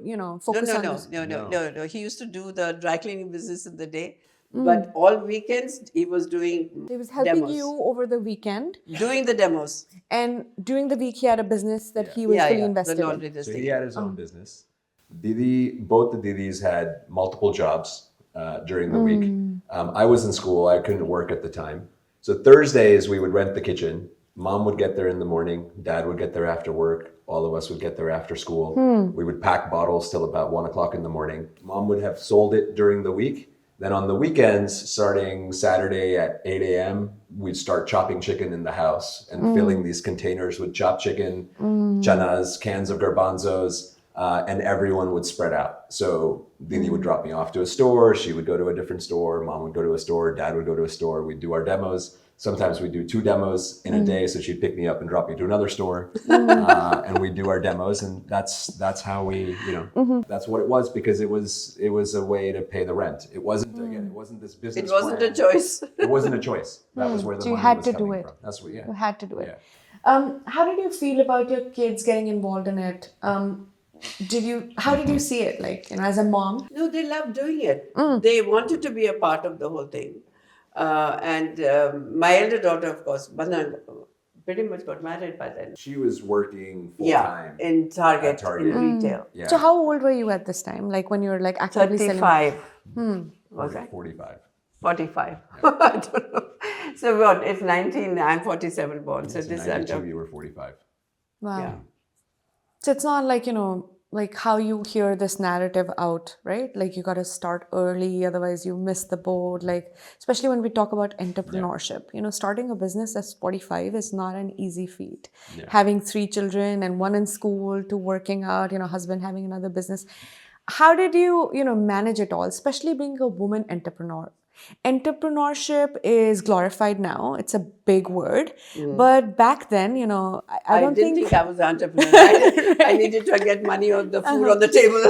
focus on this. No. He used to do the dry cleaning business in the day, but all weekends he was doing. He was helping demos. you over the weekend, Doing the demos. and during the week he had a business that he was fully invested the in. laundry So thing. he had his own business. Both the Didis had multiple jobs during the week. I was in school. I couldn't work at the time. So Thursdays we would rent the kitchen. Mom would get there in the morning. Dad would get there after work. All of us would get there after school. We would pack bottles till about 1 o'clock in the morning. Mom would have sold it during the week. Then on the weekends, starting Saturday at 8 a.m., we'd start chopping chicken in the house and filling these containers with chopped chicken, chanas, cans of garbanzos, and everyone would spread out. So Didi would drop me off to a store. She would go to a different store. Mom would go to a store. Dad would go to a store. We'd do our demos. Sometimes we'd do 2 demos in a day. So she'd pick me up and drop me to another store. And we'd do our demos. And that's how we, that's what it was, because it was a way to pay the rent. It wasn't, again, it wasn't this business. It wasn't plan. a choice. It wasn't a choice. That was where the So you money had was to do coming it. from. That's what, You had to do it. Yeah. How did you feel about your kids getting involved in it? how did you see it? Like, as a mom? No, they loved doing it. They wanted to be a part of the whole thing. And my elder daughter, of course, Bandhan, pretty much got married by then. She was working full Yeah, time in Target, at Target. in retail. Yeah. So how old were you at this time? Like when you were like actively selling? 35. Was I? 45. 45. I don't know. So what? It's 19. I'm 47 born. So So this 92, you were 45. Wow. Yeah. So it's not like, like how you hear this narrative out, right? Like you got to start early, otherwise you miss the boat. Like, especially when we talk about entrepreneurship, starting a business at 45 is not an easy feat. Yeah. Having 3 children and one in school to working out, husband having another business. How did you, manage it all, especially being a woman entrepreneur? Entrepreneurship is glorified now. It's a big word. But back then, I don't didn't think I was an entrepreneur. I needed to get money on the food on the table.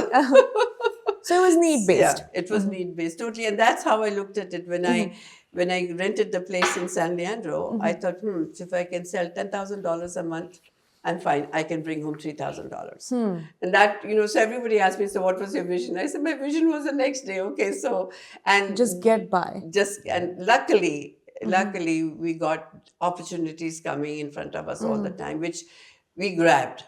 So it was need-based. Yeah, it was need-based, totally. And that's how I looked at it when I rented the place in San Leandro. I thought, if I can sell $10,000 a month, I'm fine. I can bring home $3,000. And that, so everybody asked me, so what was your vision? I said, my vision was the next day. Okay, so, and Just get by. and luckily, we got opportunities coming in front of us all the time, which we grabbed.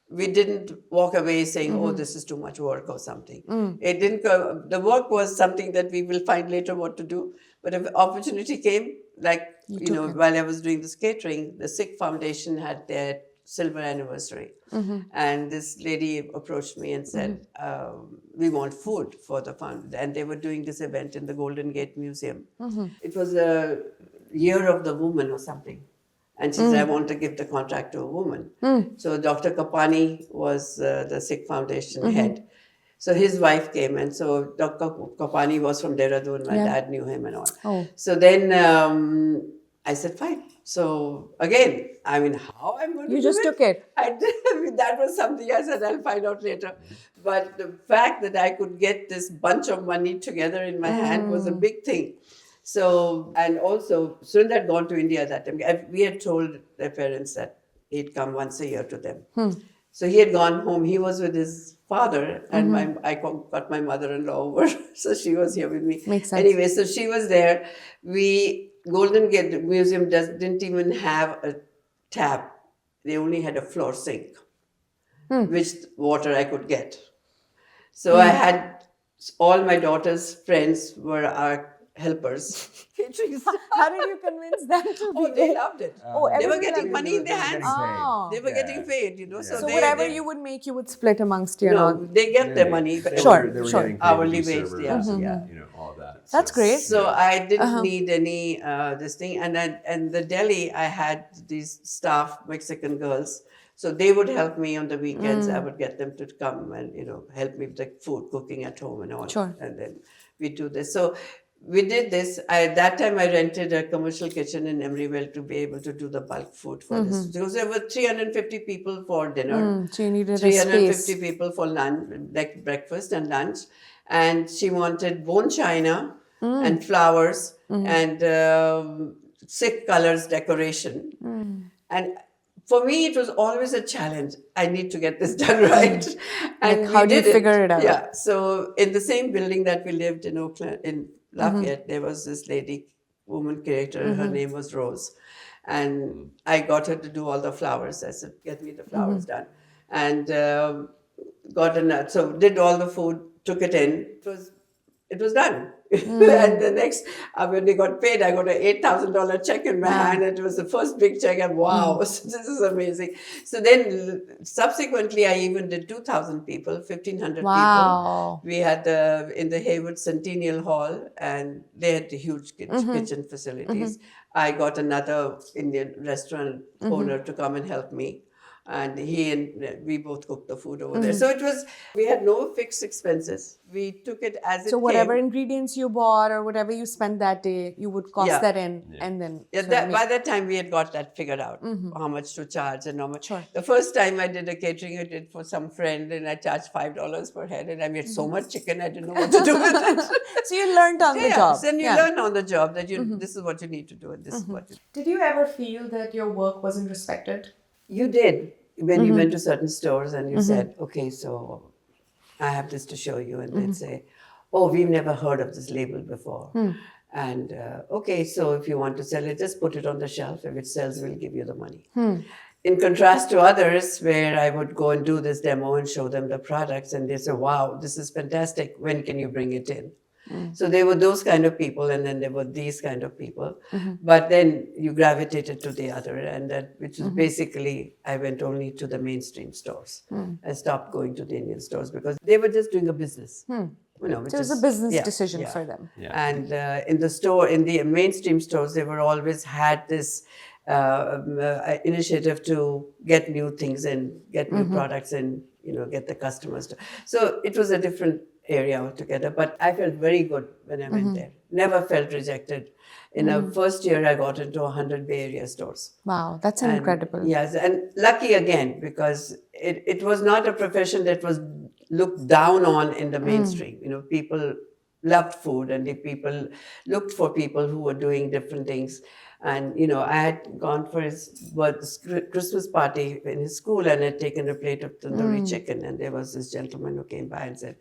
We didn't walk away saying, oh, this is too much work or something. It didn't go, the work was something that we will find later what to do. But if opportunity came, like, while I was doing this catering, the Sikh Foundation had their silver anniversary. And this lady approached me and said, we want food for the fund. And they were doing this event in the Golden Gate Museum. It was a year of the woman or something. And she said, I want to give the contract to a woman. So Dr. Kapani was the Sikh Foundation head. So his wife came, and so Dr. Kapani was from Dehradun. My dad knew him and all. Oh. So then I said, fine. So again, how I'm going to do it? You just took it. That was something I said, I'll find out later. But the fact that I could get this bunch of money together in my hand was a big thing. So, and also, Sundar had gone to India that time. We had told their parents that he'd come once a year to them. So he had gone home. He was with his father, and I got my mother-in-law over. So she was here with me. Makes sense. Anyway, so she was there. Golden Gate Museum didn't even have a tap. They only had a floor sink, which water I could get. So I had all my daughter's friends were our helpers. How did you convince them to be They loved it. They were getting loved money in their hands. They were getting paid, So whatever you would make, you would split amongst, they get their money. They were getting paid Hourly to be wage, servers, yeah. all that. That's great. So I didn't need any this thing. And the Delhi, I had these staff, Mexican girls. So they would help me on the weekends. I would get them to come and, help me with the food, cooking at home and all. Sure. And then we do this. So we did this. At that time, I rented a commercial kitchen in Emeryville to be able to do the bulk food for this. Because there were 350 people for dinner. So you needed 350 a space. people for lunch, like breakfast and lunch. And she wanted bone china and flowers and Sikh colors decoration. And for me, it was always a challenge. I need to get this done right. And how do you figure it out? Yeah. So in the same building that we lived in Oakland, in Lafayette, there was this woman curator. Her name was Rose. And I got her to do all the flowers. I said, get me the flowers done. And so did all the food, took it in. It was done. And the next, when they got paid, I got an $8,000 check in my hand. It was the first big check, and wow, this is amazing. So then, subsequently, I even did 2,000 people, 1,500 people. We had in the Hayward Centennial Hall, and they had huge kitchen facilities. I got another Indian restaurant owner to come and help me. And we both cooked the food over there. So we had no fixed expenses. We took it as it came. So whatever ingredients you bought or whatever you spent that day, you would cost that in and then... by that time, we had got that figured out, how much to charge and how much. Sure. The first time I did a catering, I did for some friend, and I charged $5 per head, and I made so much chicken, I didn't know what to do with it. So you learned on the job. Then you learn on the job that this is what you need to do, and this is what you do. Did you ever feel that your work wasn't respected? You did. when you went to certain stores and you said, okay, so I have this to show you, and they'd say, oh, we've never heard of this label before. And okay, so if you want to sell it, just put it on the shelf. If it sells, we'll give you the money. In contrast to others, where I would go and do this demo and show them the products, and they say, wow, this is fantastic. When can you bring it in? So there were those kind of people, and then there were these kind of people. But then you gravitated to the other, and that, which is basically, I went only to the mainstream stores. I stopped going to the Indian stores because they were just doing a business. You know, So it was a business decision for them. And in the mainstream stores, they were always had this initiative to get new things and get new products and, you know, get the customers to. So it was a different area altogether, but I felt very good when I went there. Never felt rejected. In the first year, I got into 100 Bay Area stores. Wow, that's incredible. Yes, and lucky again, because it was not a profession that was looked down on in the mainstream. You know, people loved food, and the people looked for people who were doing different things. And, you know, I had gone for his Christmas party in his school and had taken a plate of tandoori chicken. And there was this gentleman who came by and said,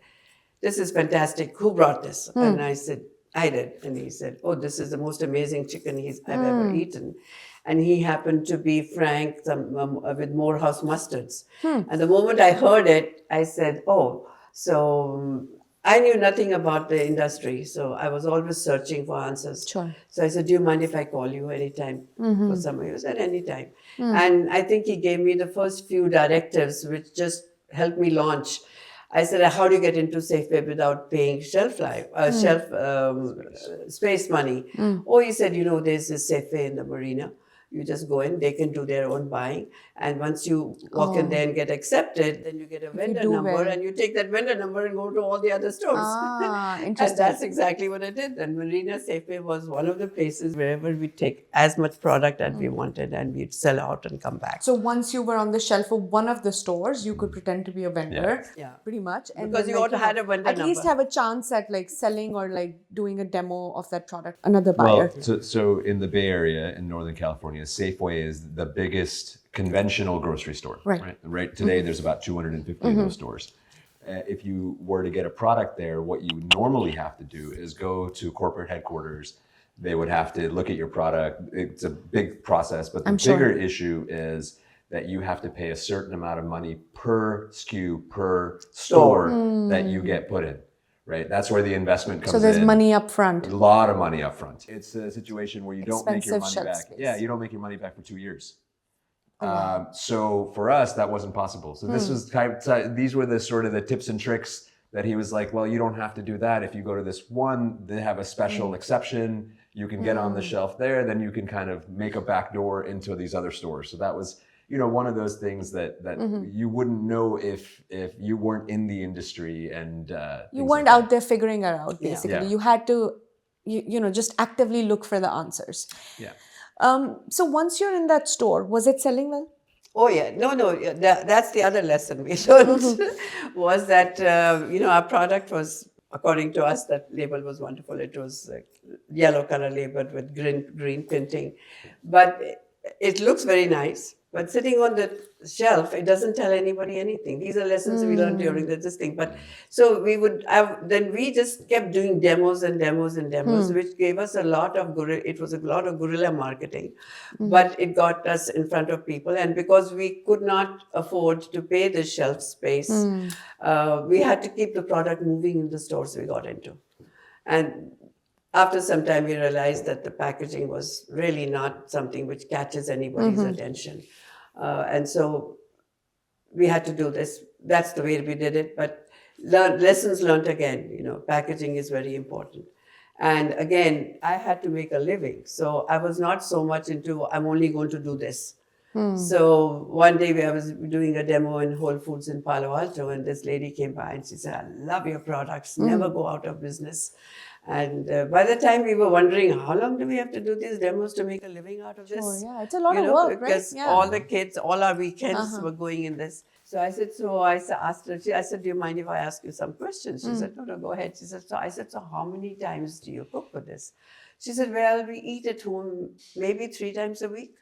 this is fantastic. Who brought this? And I said, I did. And he said, oh, this is the most amazing chicken I've ever eaten. And he happened to be Frank with Morehouse mustards. And the moment I heard it, I said, oh, so I knew nothing about the industry. So I was always searching for answers. Sure. So I said, do you mind if I call you anytime for some? He said, anytime. And I think he gave me the first few directives, which just helped me launch. I said, how do you get into Safeway without paying shelf space money? Oh, he said, you know, there's this Safeway in the marina. You just go in, they can do their own buying. And once you walk in there and get accepted, then you get a vendor number and you take that vendor number and go to all the other stores. Interesting. And that's exactly what I did. And Marina Safeway was one of the places wherever we take as much product as we wanted and we'd sell out and come back. So once you were on the shelf of one of the stores, you could pretend to be a vendor, pretty much. And because then, you ought to had a vendor at number. least have a chance at like selling or like doing a demo of that product. Another buyer. Well, so in the Bay Area in Northern California, Safeway is the biggest conventional grocery store. Right today, there's about 250 of those stores. If you were to get a product there, what you normally have to do is go to corporate headquarters. They would have to look at your product. It's a big process, but the bigger issue is that you have to pay a certain amount of money per SKU, per store that you get put in. Right, that's where the investment comes in. So there's money up front. A lot of money up front. It's a situation where you don't make your money Expensive back. shelf space. Yeah, you don't make your money back for 2 years. So for us, that wasn't possible. So this was these were the sort of the tips and tricks that he was like, well, you don't have to do that. If you go to this one, they have a special exception. You can get on the shelf there. Then you can kind of make a back door into these other stores. So that was, you know, one of those things that you wouldn't know if you weren't in the industry and You weren't out there figuring it out, basically. Yeah. You had to, you know, just actively look for the answers. Yeah. So once you're in that store, was it selling well? Oh yeah, no, that's the other lesson we learned was that, you know, our product was, according to us, that label was wonderful. It was yellow color labeled with green printing, but it looks very nice. But sitting on the shelf, it doesn't tell anybody anything. These are lessons we learned during this thing. But so we would have, then we just kept doing demos and demos and demos, which gave us a lot of guerrilla marketing. But it got us in front of people. And because we could not afford to pay the shelf space, we had to keep the product moving in the stores we got into. And after some time, we realized that the packaging was really not something which catches anybody's attention. And so we had to do this. That's the way we did it. But lessons learned again, you know, packaging is very important. And again, I had to make a living. So I was not so much into, I'm only going to do this. So one day I was doing a demo in Whole Foods in Palo Alto, and this lady came by and she said, I love your products, never go out of business. And by the time we were wondering, how long do we have to do these demos to make a living out of this? Sure, yeah, it's a lot of work, because right? all the kids, all our weekends were going in this. So I asked her, I said, do you mind if I ask you some questions? She said, no, go ahead. She said, so how many times do you cook for this? She said, well, we eat at home maybe 3 times a week.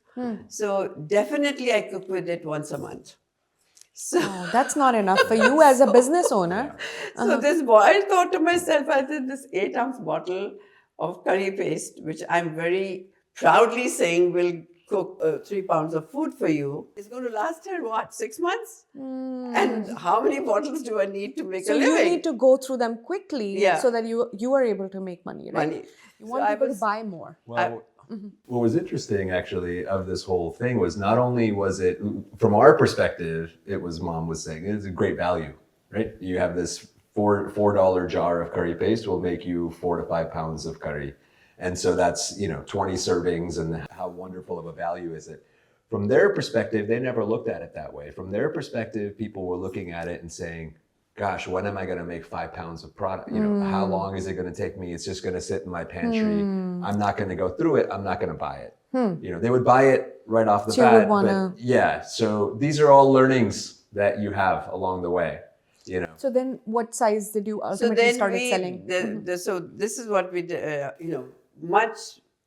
So definitely I cook with it once a month. So, That's not enough for you as a business owner. so this boy, I thought to myself, I said, this 8-ounce bottle of curry paste, which I'm very proudly saying will cook 3 pounds of food for you, is going to last her, what, 6 months? And how many bottles do I need to make So a living? you need to go through them quickly Yeah. so that you are able to make money, right? Money. You So want I people was- to buy more. Well, what was interesting actually of this whole thing was not only was it, from our perspective, it was, Mom was saying, it's a great value, right? You have this $4 jar of curry paste will make you 4 to 5 pounds of curry. And so that's, 20 servings, and how wonderful of a value is it? From their perspective, they never looked at it that way. From their perspective, people were looking at it and saying, gosh, when am I going to make 5 pounds of product? How long is it going to take me? It's just going to sit in my pantry. I'm not going to go through it. I'm not going to buy it. They would buy it right off the So you bat. would wanna- But yeah, so these are all learnings that you have along the way. So then what size did you So ultimately then started selling? so this is what we did,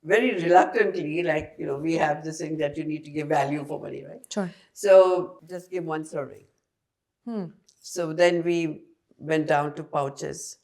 very reluctantly, like, we have this thing that you need to give value for money, right? Sure. So just give 1 serving. So then we went down to pouches,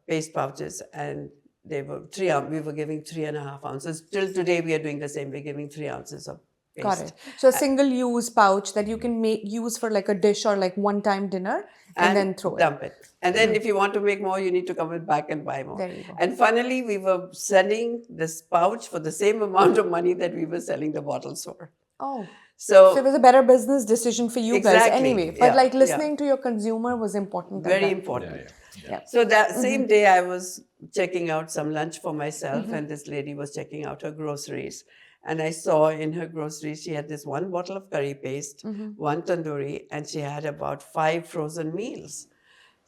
paste pouches, and they were we were giving 3.5 ounces. Till today, we are doing the same. We're giving 3 ounces of paste. Got it. So a single-use pouch that you can use for like a dish or like one-time dinner and then throw it. Dump it. And then if you want to make more, you need to come back and buy more. There you go. And finally, we were selling this pouch for the same amount of money that we were selling the bottles for. Oh. So So it was a better business decision for you guys Exactly. anyway. But Yeah, like yeah. listening to your consumer was important. at very that. important. Yeah. So that same day, I was checking out some lunch for myself, and this lady was checking out her groceries. And I saw in her groceries, she had this 1 bottle of curry paste, 1 tandoori, and she had about 5 frozen meals.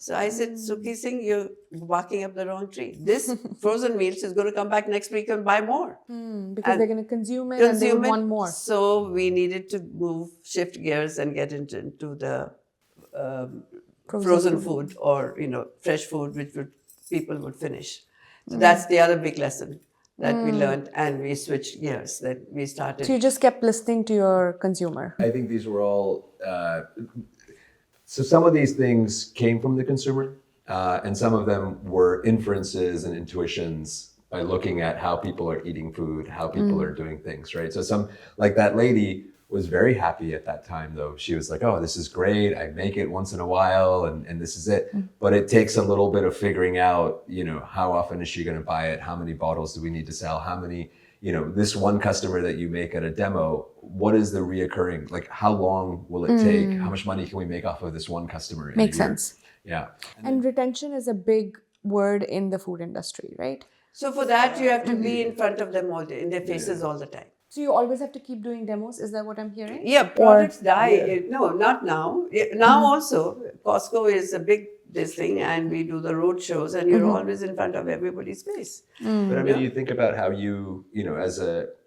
So I said, Sukhi Singh, you're barking up the wrong tree. This frozen meal, she's going to come back next week and buy more. Because they're going to consume it and they Consume would it. want more. So we needed to shift gears and get into the frozen food, or fresh food, which people would finish. So that's the other big lesson that we learned, and we switched gears. That we started. So you just kept listening to your consumer. I think these were all, so some of these things came from the consumer, and some of them were inferences and intuitions by looking at how people are eating food, how people are doing things, right? So some, like that lady was very happy at that time though. She was like, oh, this is great. I make it once in a while and this is it. But it takes a little bit of figuring out, how often is she going to buy it? How many bottles do we need to sell? How many, this one customer that you make at a demo, what is the reoccurring, like how long will it take? How much money can we make off of this one customer? in a Makes year? sense. Yeah. And retention is a big word in the food industry, right? So for that, you have to be in front of them all day, in their faces all the time. So you always have to keep doing demos? Is that what I'm hearing? Yeah, products die. No, not now. Now also, Costco is a big this thing, and we do the road shows, and you're always in front of everybody's face. But I mean, you think about how you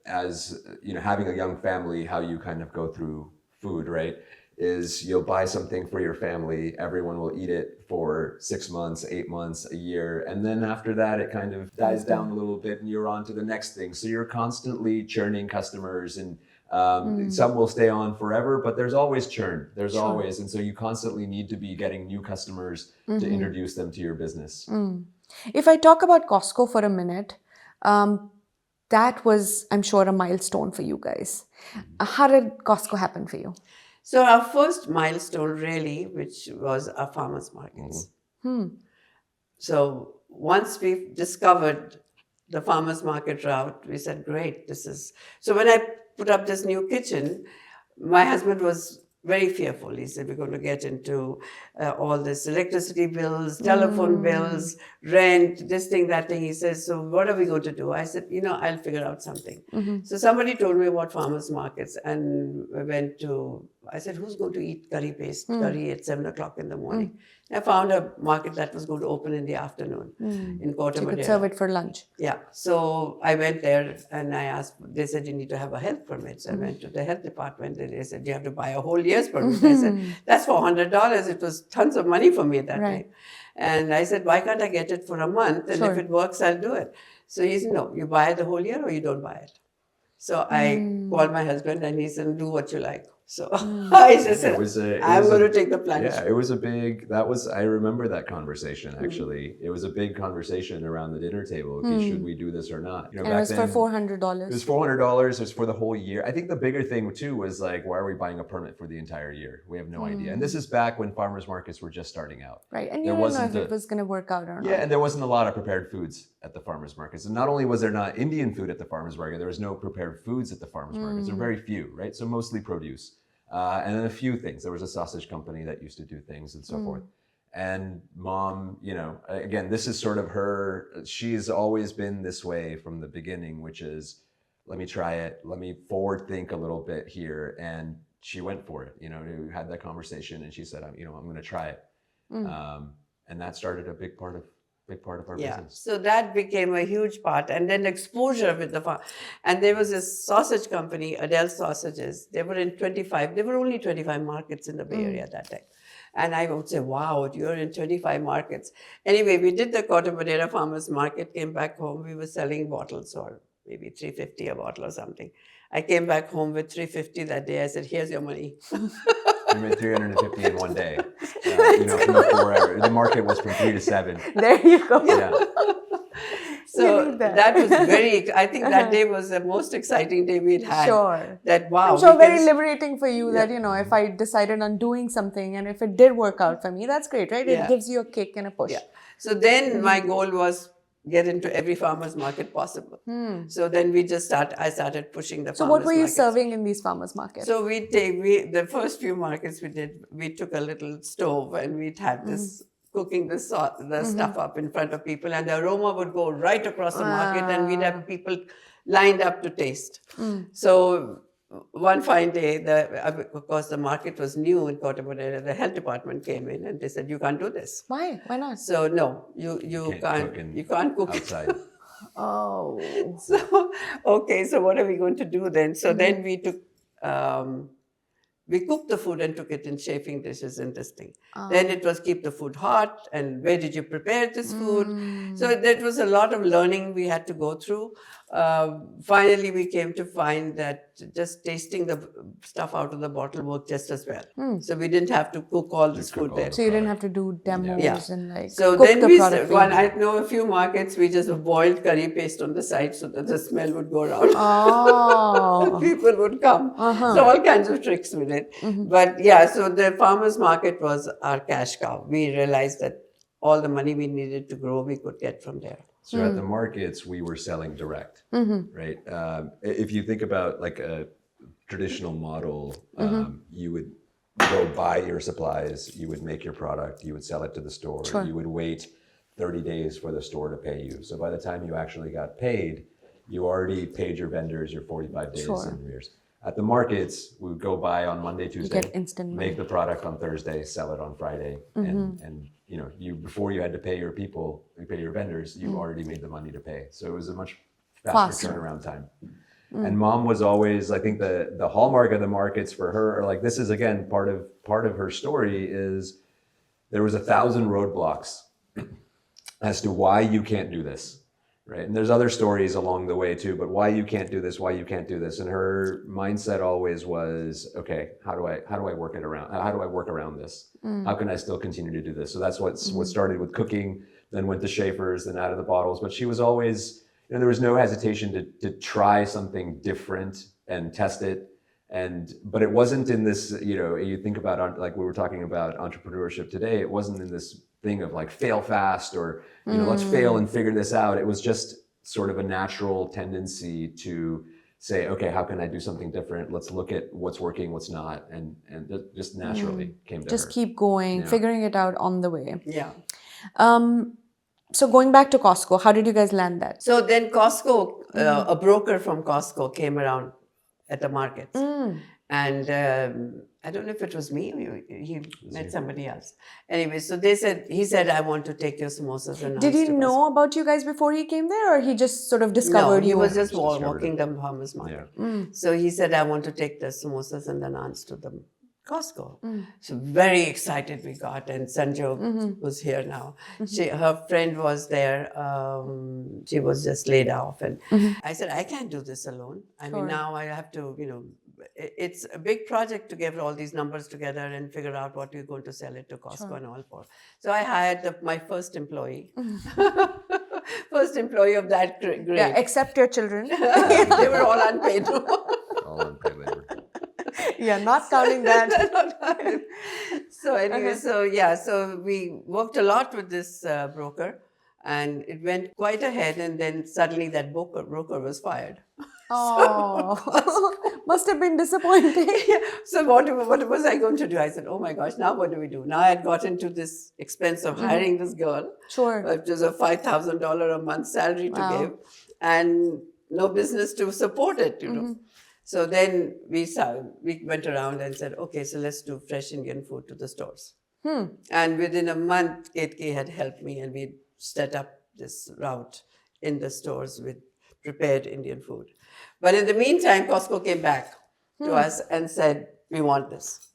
as having a young family, how you kind of go through food, right? Is you'll buy something for your family, everyone will eat it for 6 months, 8 months, a year, and then after that it kind of dies down a little bit and you're on to the next thing. So you're constantly churning customers, and some will stay on forever, but there's always churn. There's always, and so you constantly need to be getting new customers to introduce them to your business. If I talk about Costco for a minute, that was, I'm sure, a milestone for you guys. How did Costco happen for you? So our first milestone really, which was our farmers markets. So once we discovered the farmers market route, we said, great, this is... So when I put up this new kitchen, my husband was very fearful. He said, we're going to get into all this electricity bills, telephone bills, rent, this thing, that thing. He says, so what are we going to do? I said, I'll figure out something. So somebody told me about farmers markets, and we went to, I said, who's going to eat curry paste, curry at 7 o'clock in the morning? I found a market that was going to open in the afternoon in Kota So you could Madera. serve it for lunch. Yeah. So I went there and I asked, they said, you need to have a health permit. So I went to the health department and they said, you have to buy a whole year's permit. I said, that's $400. It was tons of money for me at that time. And I said, why can't I get it for a month? And if it works, I'll do it. So he said, no, you buy the whole year or you don't buy it. So I called my husband and he said, do what you like. So I just said, I'm going to take the plunge. Yeah, it was a big, I remember that conversation actually. It was a big conversation around the dinner table. Okay, should we do this or not? And it was for $400. It was $400. It was for the whole year. I think the bigger thing too was like, why are we buying a permit for the entire year? We have no idea. And this is back when farmers markets were just starting out. Right, and you didn't know if it was going to work out or not. Yeah, and there wasn't a lot of prepared foods at the farmers markets. And not only was there not Indian food at the farmers market, there was no prepared foods at the farmers markets. There were very few, right? So mostly produce. And then a few things. There was a sausage company that used to do things and so forth. And mom, you know, again, this is sort of her, she's always been this way from the beginning, which is, let me try it. Let me forward think a little bit here. And she went for it. You know, we had that conversation and she said, I'm going to try it. And that started a big part of our business. So that became a huge part. And then exposure with the farm. And there was this sausage company, Adele Sausages. They were only 25 markets in the Bay Area at that time. And I would say, wow, you're in 25 markets. Anyway, we did the Corte Madera Farmers Market, came back home. We were selling bottles or maybe $3.50 a bottle or something. I came back home with $3.50 that day. I said, here's your money. We made $350 in one day. You know, from the 4 hours. The market was from 3 to 7. There you go. Yeah. So that was I think that day was the most exciting day we'd had. Sure. That, wow. I'm sure very liberating for you that, you know, if I decided on doing something and if it did work out for me, that's great, right? It gives you a kick and a push. Yeah. So then my goal was get into every farmer's market possible. So then I started pushing the farmer's markets. So what were you serving in these farmer's markets? So the first few markets we took a little stove and we'd had this cooking the stuff up in front of people and the aroma would go right across the market and we'd have people lined up to taste. So one fine day, because the market was new in Corte Madera, the health department came in and they said, you can't do this. Why? Why not? So no, you can't cook outside. Oh. So, okay, so what are we going to do then? So then we took, we cooked the food and took it in chafing dishes and this thing. Then it was keep the food hot and where did you prepare this food? So that was a lot of learning we had to go through. Finally, we came to find that just tasting the stuff out of the bottle worked just as well. So we didn't have to cook all this food there. So you didn't have to do demos and like so cook then the product. I know a few markets we just boiled curry paste on the side so that the smell would go around. Oh. People would come. So all kinds of tricks with it. But yeah, so the farmers market was our cash cow. We realized that all the money we needed to grow, we could get from there. So at the markets, we were selling direct, right? If you think about like a traditional model, you would go buy your supplies, you would make your product, you would sell it to the store, you would wait 30 days for the store to pay you. So by the time you actually got paid, you already paid your vendors your 45 days in arrears. At the markets, we would go buy on Monday, Tuesday, you get instant money. Make the product on Thursday, sell it on Friday, and you know, before you had to pay your people, you pay your vendors, you already made the money to pay. So it was a much faster turnaround time. And mom was always, I think the hallmark of the markets for her, or like this is again part of her story is there was 1,000 roadblocks as to why you can't do this. Right. And there's other stories along the way too, but why you can't do this, why you can't do this. And her mindset always was, okay, how do I work it around? How do I work around this? How can I still continue to do this? So that's what started with cooking, then went to Schaefer's, then out of the bottles. But she was always, you know, there was no hesitation to try something different and test it. But it wasn't in this, you know, you think about, like we were talking about entrepreneurship today, it wasn't in this thing of like fail fast or, you know, let's fail and figure this out. It was just sort of a natural tendency to say, okay, how can I do something different? Let's look at what's working, what's not. And it just naturally came to just her. Keep going, figuring it out on the way. Yeah. So going back to Costco, how did you guys land that? So then Costco, a broker from Costco came around at the markets. And I don't know if it was me or he met somebody else. Anyway, so he said, I want to take your samosas. And did he know about you guys before he came there, or he just sort of discovered you? No, he was just walking the farmers market. Yeah. So he said, I want to take the samosas and the naans to the Costco. So very excited we got, and Sanjog was here now. Her friend was there. She was just laid off, and I said, I can't do this alone. I mean, now I have to, it's a big project to get all these numbers together and figure out what we're going to sell it to Costco and all for. So I hired my first employee. First employee of that grade. Yeah, except your children. They were all unpaid. All unpaid labor. Yeah, not counting that. So anyway, so we worked a lot with this broker, and it went quite ahead, and then suddenly that broker was fired. Oh, must have been disappointing. So what was I going to do? I said, oh my gosh, now what do we do? Now I had got into this expense of hiring this girl. Sure. It was a $5,000 a month salary to give, and no business to support it, you know. So then we went around and said, okay, so let's do fresh Indian food to the stores. And within a month, Ketke had helped me, and we set up this route in the stores with prepared Indian food. But in the meantime, Costco came back to us and said, we want this.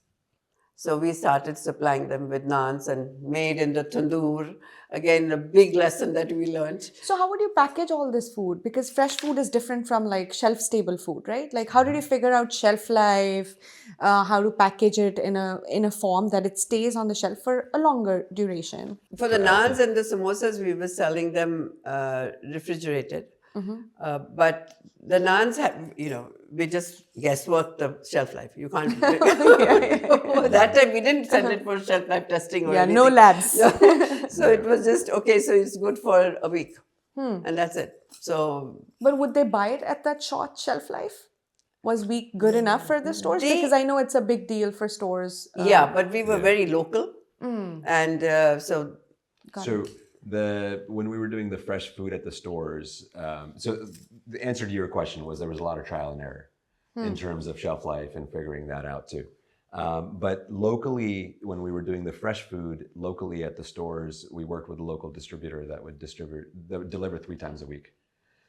So we started supplying them with naans and made in the tandoor. Again, a big lesson that we learned. So how would you package all this food? Because fresh food is different from like shelf-stable food, right? Like how did you figure out shelf life, how to package it in a form that it stays on the shelf for a longer duration? For the naans and the samosas, we were selling them refrigerated. But the naans have, we just guesswork the shelf life. You can't. That time we didn't send it for shelf life testing or anything. No labs. So it was just, okay, so it's good for a week. And that's it. So. But would they buy it at that short shelf life? Was week good enough for the stores? Because I know it's a big deal for stores. Yeah, but we were very local. And so. When we were doing the fresh food at the stores, so the answer to your question was there was a lot of trial and error in terms of shelf life and figuring that out too. But locally, when we were doing the fresh food locally at the stores, we worked with a local distributor that would deliver 3 times a week.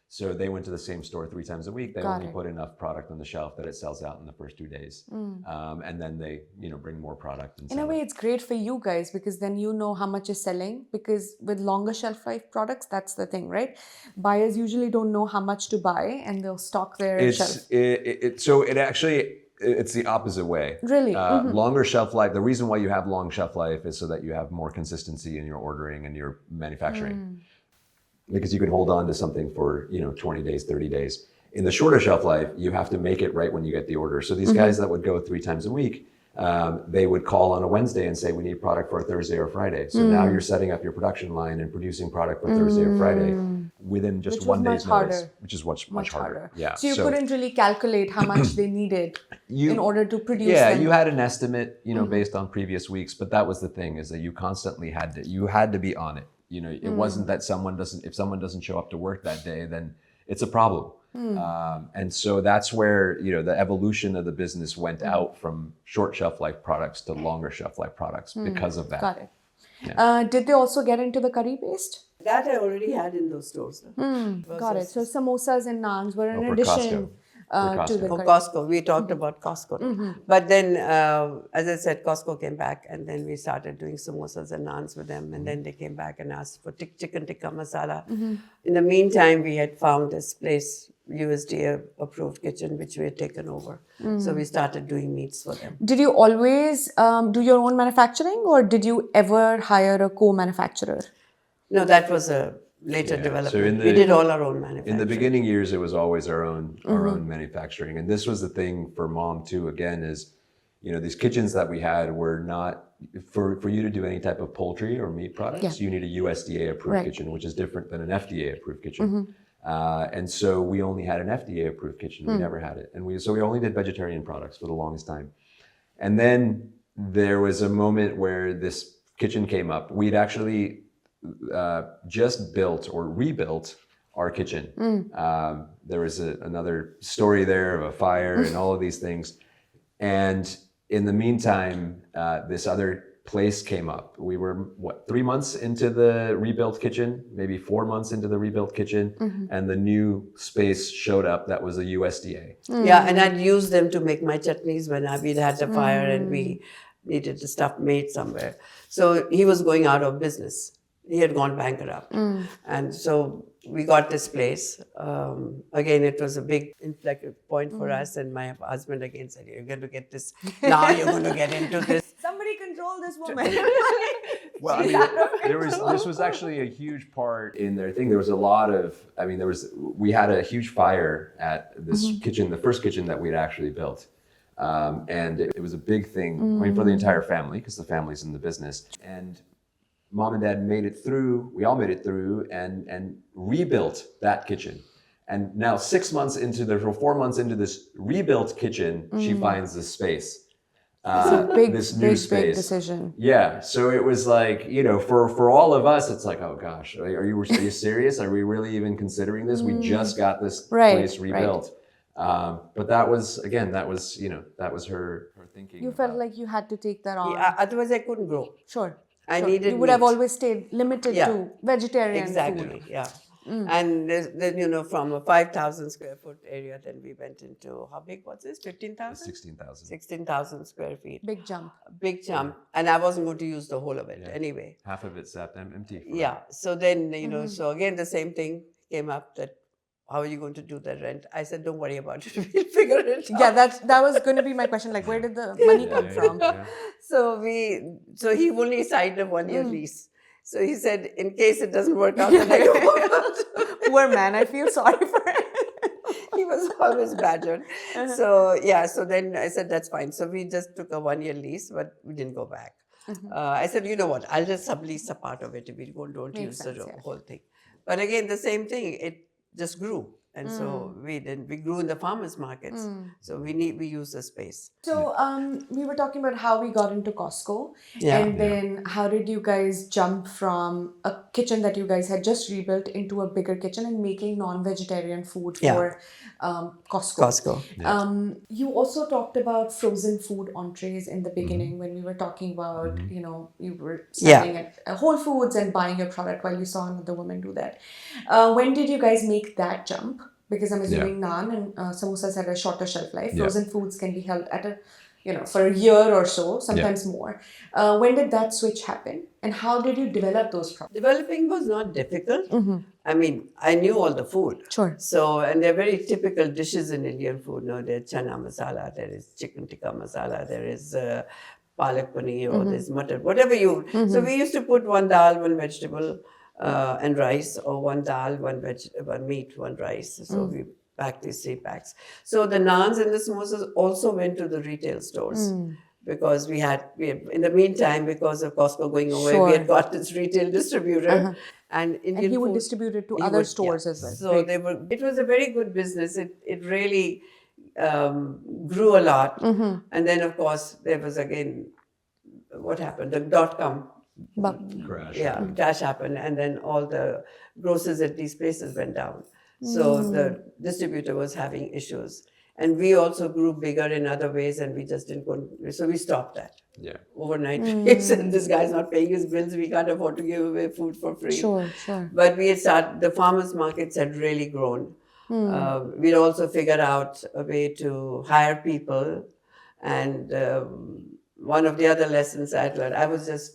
So they went to the same store 3 times a week. They only put enough product on the shelf that it sells out in the first 2 days. And then they, bring more product. And in a way, it's great for you guys because then you know how much is selling. Because with longer shelf life products, that's the thing, right? Buyers usually don't know how much to buy and they'll stock their shelf. It's the opposite way. Really? Longer shelf life. The reason why you have long shelf life is so that you have more consistency in your ordering and your manufacturing. Because you can hold on to something for 20 days, 30 days. In the shorter shelf life, you have to make it right when you get the order. So these guys that would go 3 times a week, they would call on a Wednesday and say, we need product for a Thursday or Friday. So now you're setting up your production line and producing product for Thursday or Friday within just 1 day's notice, which is much harder. Yeah. So you couldn't really calculate how much they needed in order to produce them. You had an estimate, based on previous weeks, but that was the thing, is that you constantly had to be on it. It wasn't that if someone doesn't show up to work that day, then it's a problem. And so that's where, the evolution of the business went out from short shelf life products to longer shelf life products because of that. Got it. Yeah. Did they also get into the curry paste? That I already had in those stores. Got it. So samosas and naans were an addition. To the for Costco. We talked about Costco. But then, as I said, Costco came back and then we started doing samosas and naans with them. And then they came back and asked for chicken tikka masala. In the meantime, we had found this place, USDA approved kitchen, which we had taken over. So we started doing meats for them. Did you always do your own manufacturing or did you ever hire a co-manufacturer? No, that was a later development. We did all our own manufacturing. In the beginning years, it was always our own manufacturing. And this was the thing for Mom too, again, is, these kitchens that we had were not, for you to do any type of poultry or meat products, you need a USDA approved kitchen, which is different than an FDA approved kitchen. And so we only had an FDA approved kitchen. We never had it. And we only did vegetarian products for the longest time. And then there was a moment where this kitchen came up. We'd actually just built or rebuilt our kitchen. There was another story there of a fire and all of these things. And in the meantime, this other place came up. We were, 3 months into the rebuilt kitchen, maybe 4 months into the rebuilt kitchen, and the new space showed up that was a USDA. Yeah, and I'd use them to make my chutneys when we'd had a fire and we needed the stuff made somewhere. So he was going out of business. He had gone bankrupt. And so we got this place. Again, it was a big inflection point for us. And my husband again said, "You're going to get this. Now you're going to get into this." Somebody control this woman. Well, I mean, this was actually a huge part in their thing. There was a lot of, I mean, we had a huge fire at this kitchen, the first kitchen that we'd actually built. And it was a big thing, I mean, for the entire family, because the family's in the business. And Mom and Dad made it through, we all made it through and rebuilt that kitchen. And now 4 months into this rebuilt kitchen, she finds this space. It's a big, this new big, space. big decision. Yeah. So it was like, you know, for all of us, it's like, oh gosh, are you serious? Are we really even considering this? We just got this place rebuilt. But that was her thinking. You felt like you had to take that on. Yeah, otherwise I couldn't grow. Sure. I needed You would have meat. always stayed limited to vegetarian Exactly, food. yeah. And then, you know, from a 5,000 square foot area, then we went into, how big was this? 15,000? 16,000. 16,000 square feet. Big jump. Big jump. And I wasn't going to use the whole of it anyway. Half of it sat empty. Yeah. So then, you know, so again, the same thing came up that, how are you going to do the rent? I said, don't worry about it. We'll figure it out. Yeah, that was going to be my question. Like, where did the money come from? Yeah. So he only signed a 1-year lease. So he said, in case it doesn't work out, then I go. Poor man, I feel sorry for him. He was always badgered. So so then I said, that's fine. So we just took a 1-year lease, but we didn't go back. I said, you know what, I'll just sublease a part of it if we don't use the whole thing. But again, the same thing, it just grew. And so we grew in the farmers markets. So we use the space. So we were talking about how we got into Costco. Yeah. And then how did you guys jump from a kitchen that you guys had just rebuilt into a bigger kitchen and making non-vegetarian food for Costco? You also talked about frozen food entrees in the beginning when we were talking about, you know, you were standing at Whole Foods and buying your product while you saw another woman do that. When did you guys make that jump? Because I'm assuming naan and samosas had a shorter shelf life. Frozen foods can be held at for a year or so, sometimes more. When did that switch happen? And how did you develop those products? Developing was not difficult. I mean, I knew all the food. Sure. So, and they're very typical dishes in Indian food. No, there's chana masala, there is chicken tikka masala, there is palak paneer, or there's mutton, whatever you. So we used to put one dal, one vegetable, and rice, or one dal, one meat, one rice. So we packed these 3 packs. So the naans and the samosas also went to the retail stores because we had in the meantime, because of Costco going away, we had got this retail distributor, and Indian he would food, distribute it to other stores as well. So it was a very good business. It really grew a lot, and then of course there was again what happened, the .com. Crash happened, and then all the grocers at these places went down. So the distributor was having issues, and we also grew bigger in other ways, and we just didn't go. So we stopped that. Yeah. Overnight, we said, this guy's not paying his bills. We can't afford to give away food for free. Sure. But we had started. The farmers' markets had really grown. We'd also figured out a way to hire people, and one of the other lessons I learned, I was just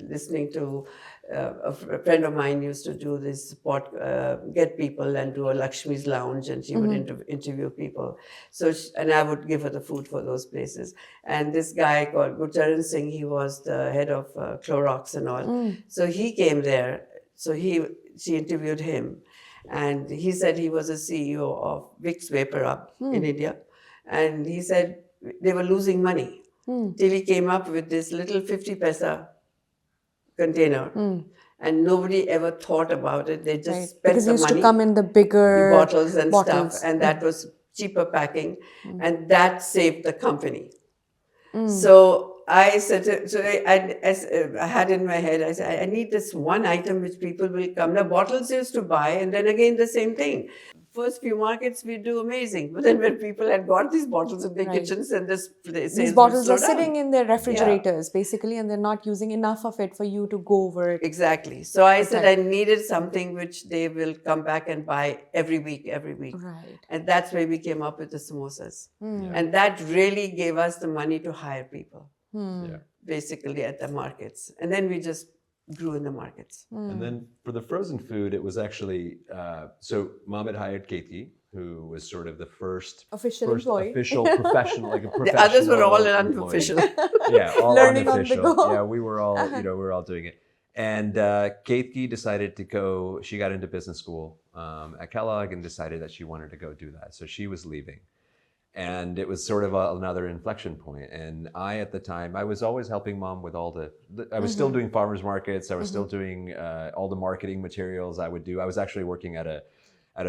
listening to a friend of mine used to do this get people and do a Lakshmi's lounge, and she would interview people. So and I would give her the food for those places. And this guy called Sukhi Singh, he was the head of Clorox and all. So he came there. So she interviewed him, and he said he was a CEO of Vicks Vapor Up in India, and he said they were losing money till he came up with this little 50 paisa container, and nobody ever thought about it. They just spent because the it used money, to come in the bigger bottles and stuff, and that was cheaper packing, and that saved the company. So I said, I had in my head, I said, I need this one item which people will come. Now bottles used to buy, and then again the same thing. First few markets we do amazing, but then when people had got these bottles in their kitchens, and these bottles are sitting in their refrigerators basically, and they're not using enough of it for you to go over it. Exactly. So I said I needed something which they will come back and buy every week. Right. And that's where we came up with the samosas. And that really gave us the money to hire people, basically at the markets. And then we just grew in the markets. And then for the frozen food, it was actually, so Mom had hired Katie, who was sort of the first Official employee. official professional, like a professional. The others were all employee. unofficial. Yeah, all Learning on the unofficial. go. Yeah, we were all, we were all doing it. And Katie decided to go, she got into business school at Kellogg and decided that she wanted to go do that. So she was leaving. And it was sort of another inflection point. And I, at the time, I was always helping Mom with all I was still doing farmers markets. I was still doing all the marketing materials I would do. I was actually working at a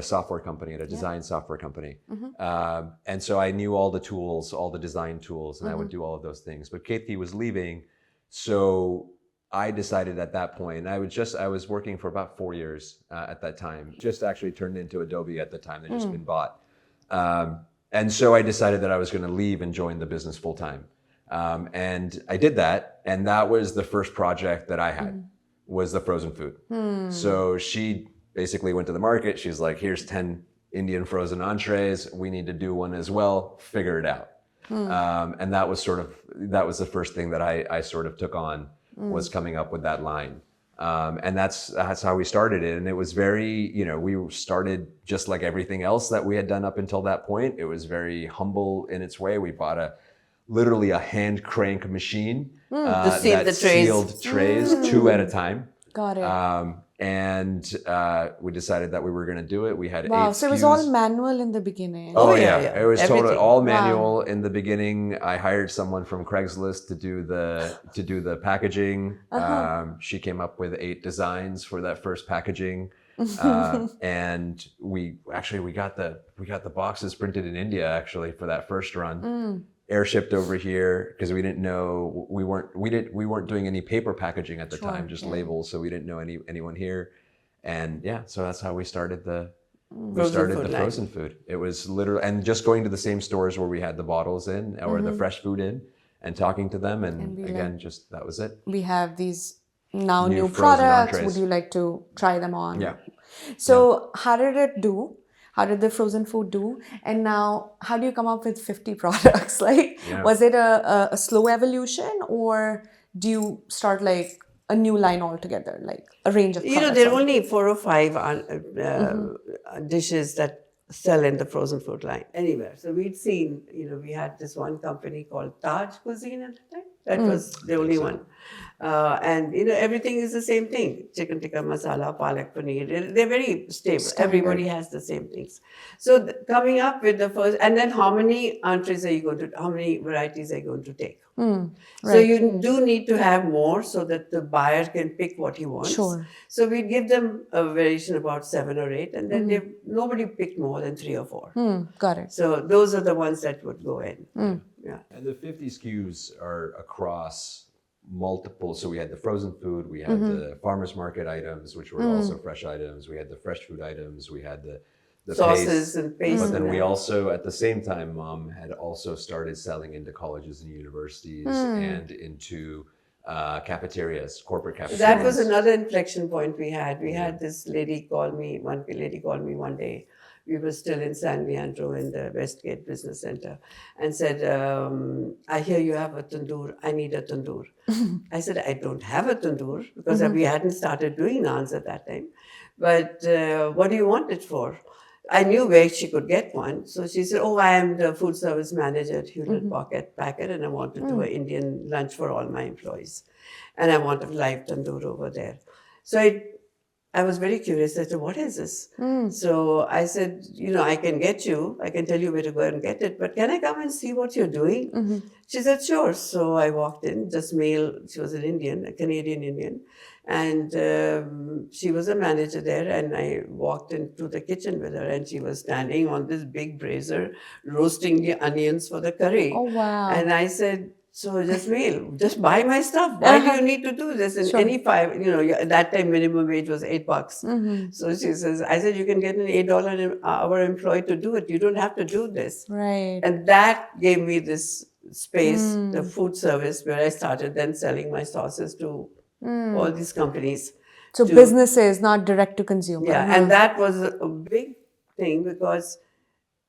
software company, at a design software company. And so I knew all the tools, all the design tools, and I would do all of those things. But Katie was leaving. So I decided at that point, I was working for about 4 years at that time, just actually turned into Adobe at the time. They'd just been bought. And so I decided that I was going to leave and join the business full time. And I did that. And that was the first project that I had, was the frozen food. So she basically went to the market. She's like, here's 10 Indian frozen entrees. We need to do one as well. Figure it out. And that was the first thing that I sort of took on, was coming up with that line. And that's how we started it. And it was very, we started just like everything else that we had done up until that point. It was very humble in its way. We bought literally a hand crank machine that sealed trays 2 at a time. Got it. And we decided that we were going to do it. We had 8 So it was SKUs. all manual in the beginning. Oh yeah. It was totally Everything. all manual in the beginning. I hired someone from Craigslist to do the packaging. She came up with 8 designs for that first packaging, and we got the boxes printed in India actually for that first run. Airshipped over here because we didn't know, we weren't doing any paper packaging at the time, just labels, so we didn't know anyone here. And so that's how we started the frozen food. It was literally, and just going to the same stores where we had the bottles in or the fresh food in, and talking to them, and again, just that was it. We have these now new frozen products. entrees. Would you like to try them on? Yeah. So how did it do? How did the frozen food do? And now, how do you come up with 50 products? Was it a slow evolution, or do you start like a new line altogether, like a range of products? There are only 4 or 5 dishes that sell in the frozen food line anywhere. So we'd seen, we had this one company called Taj Cuisine at the time. That was the only one. And, everything is the same thing. Chicken tikka masala, palak paneer, they're very stable. Everybody has the same things. So coming up with the first, and then how many varieties are you going to take? So you do need to have more so that the buyer can pick what he wants. Sure. So we'd give them a variation about 7 or 8, and then nobody picked more than 3 or 4. Got it. So those are the ones that would go in. Yeah. And the 50 SKUs are across multiple. So we had the frozen food, we had the farmers market items, which were also fresh items. We had the fresh food items. We had the Sauces paste. and paste. But then we also, at the same time, Mom had also started selling into colleges and universities and into cafeterias, corporate cafeterias. That was another inflection point we had. We had this lady call me one day. We were still in San Leandro in the Westgate Business Center, and said, I hear you have a tandoor. I need a tandoor. I said, I don't have a tandoor because we hadn't started doing naans at that time. But what do you want it for? I knew where she could get one. So she said, I am the food service manager at Hewlett Packard, and I want to do an Indian lunch for all my employees. And I want a live tandoor over there. So I was very curious. I said, what is this? So I said, I can tell you where to go and get it, but can I come and see what you're doing? She said, sure. So I walked in, just male. She was an Indian, a Canadian Indian. And she was a manager there, and I walked into the kitchen with her, and she was standing on this big brazier, roasting the onions for the curry. Oh, wow. And I said, so Jasmeel, just buy my stuff. Why do you need to do this? And any at that time minimum wage was $8. So she says, I said, you can get an $8 an hour employee to do it. You don't have to do this. Right. And that gave me this space, the food service, where I started then selling my sauces to all these companies. So businesses, not direct to consumer. Yeah, and that was a big thing because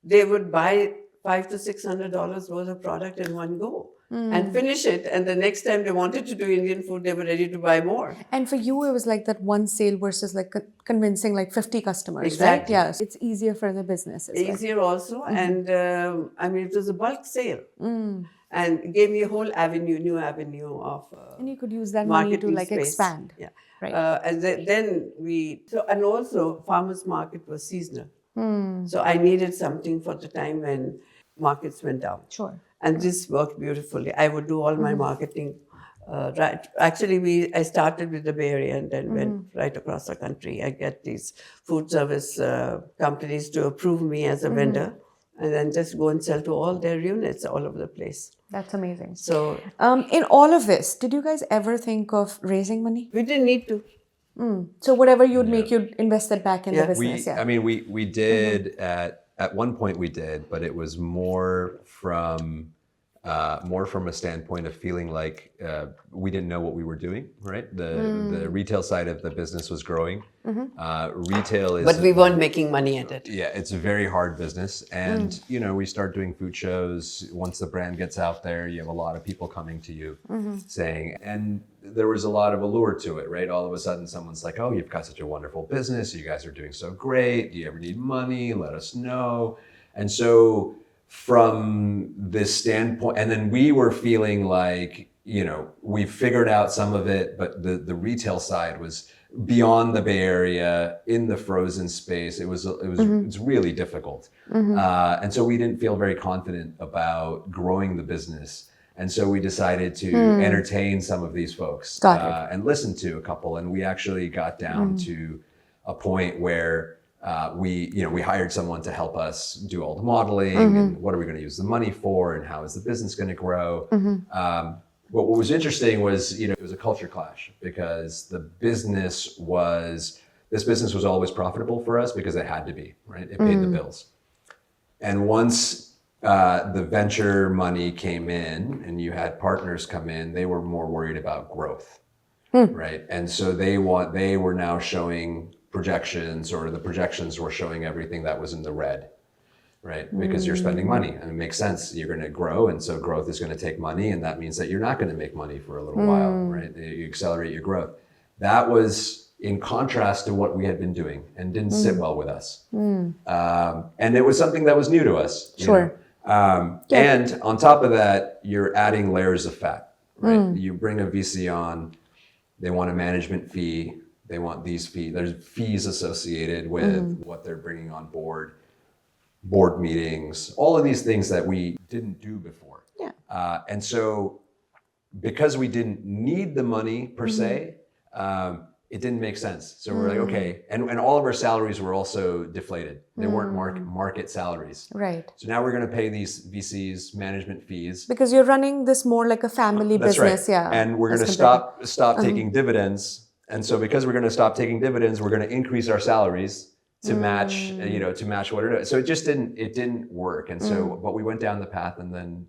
they would buy $500 to $600 worth of product in one go and finish it. And the next time they wanted to do Indian food, they were ready to buy more. And for you, it was like that one sale versus like convincing like 50 customers, Exactly. right? Yeah, it's easier for the business as well. Easier also. And I mean, it was a bulk sale. And it gave me a whole new avenue of And you could use that money to marketing like space. expand. Yeah. Right. And then and also farmers market was seasonal. So I needed something for the time when markets went down. Sure. And this worked beautifully. I would do all my marketing. Right. Actually, I started with the Bay Area and then went right across the country. I get these food service companies to approve me as a vendor, and then just go and sell to all their units all over the place. That's amazing. So In all of this, did you guys ever think of raising money? we didn't need to. So whatever you'd make, you'd invest it back in the Yeah. business. I mean, we did at one point we did, but it was more from a standpoint of feeling like we didn't know what we were doing. Right, the retail side of the business was growing. Retail is, But we weren't making money at it. yeah, it's a very hard business, and we start doing food shows. Once the brand gets out there, you have a lot of people coming to you saying, and there was a lot of allure to it, right? All of a sudden, someone's like, "Oh, you've got such a wonderful business. You guys are doing so great. Do you ever need money? Let us know." And so, from this standpoint, and then we were feeling like, we figured out some of it, but the retail side was beyond the Bay Area in the frozen space. It's really difficult. And so we didn't feel very confident about growing the business. And so we decided to entertain some of these folks and listen to a couple. And we actually got down to a point where we hired someone to help us do all the modeling and what are we going to use the money for and how is the business going to grow. What was interesting was, it was a culture clash because this business was always profitable for us because it had to be, right? It paid the bills. And once the venture money came in and you had partners come in, they were more worried about growth, right? And so they were now showing projections, or the projections were showing everything that was in the red, right? Because you're spending money and it makes sense. You're going to grow. And so growth is going to take money. And that means that you're not going to make money for a little while, right? You accelerate your growth. That was in contrast to what we had been doing and didn't sit well with us. And it was something that was new to us. Sure. And on top of that, you're adding layers of fat, right? You bring a VC on, they want a management fee. They want these fees. There's fees associated with what they're bringing on board, board meetings, all of these things that we didn't do before. Yeah. And so because we didn't need the money per se, it didn't make sense. So we're like, okay. And all of our salaries were also deflated. They weren't market salaries. Right. So now we're going to pay these VCs management fees. Because you're running this more like a family That's business. right. Yeah. And we're going to stop taking dividends. And so because we're going to stop taking dividends, we're going to increase our salaries to match, to match what it is. So it just didn't work. And so, but we went down the path, and then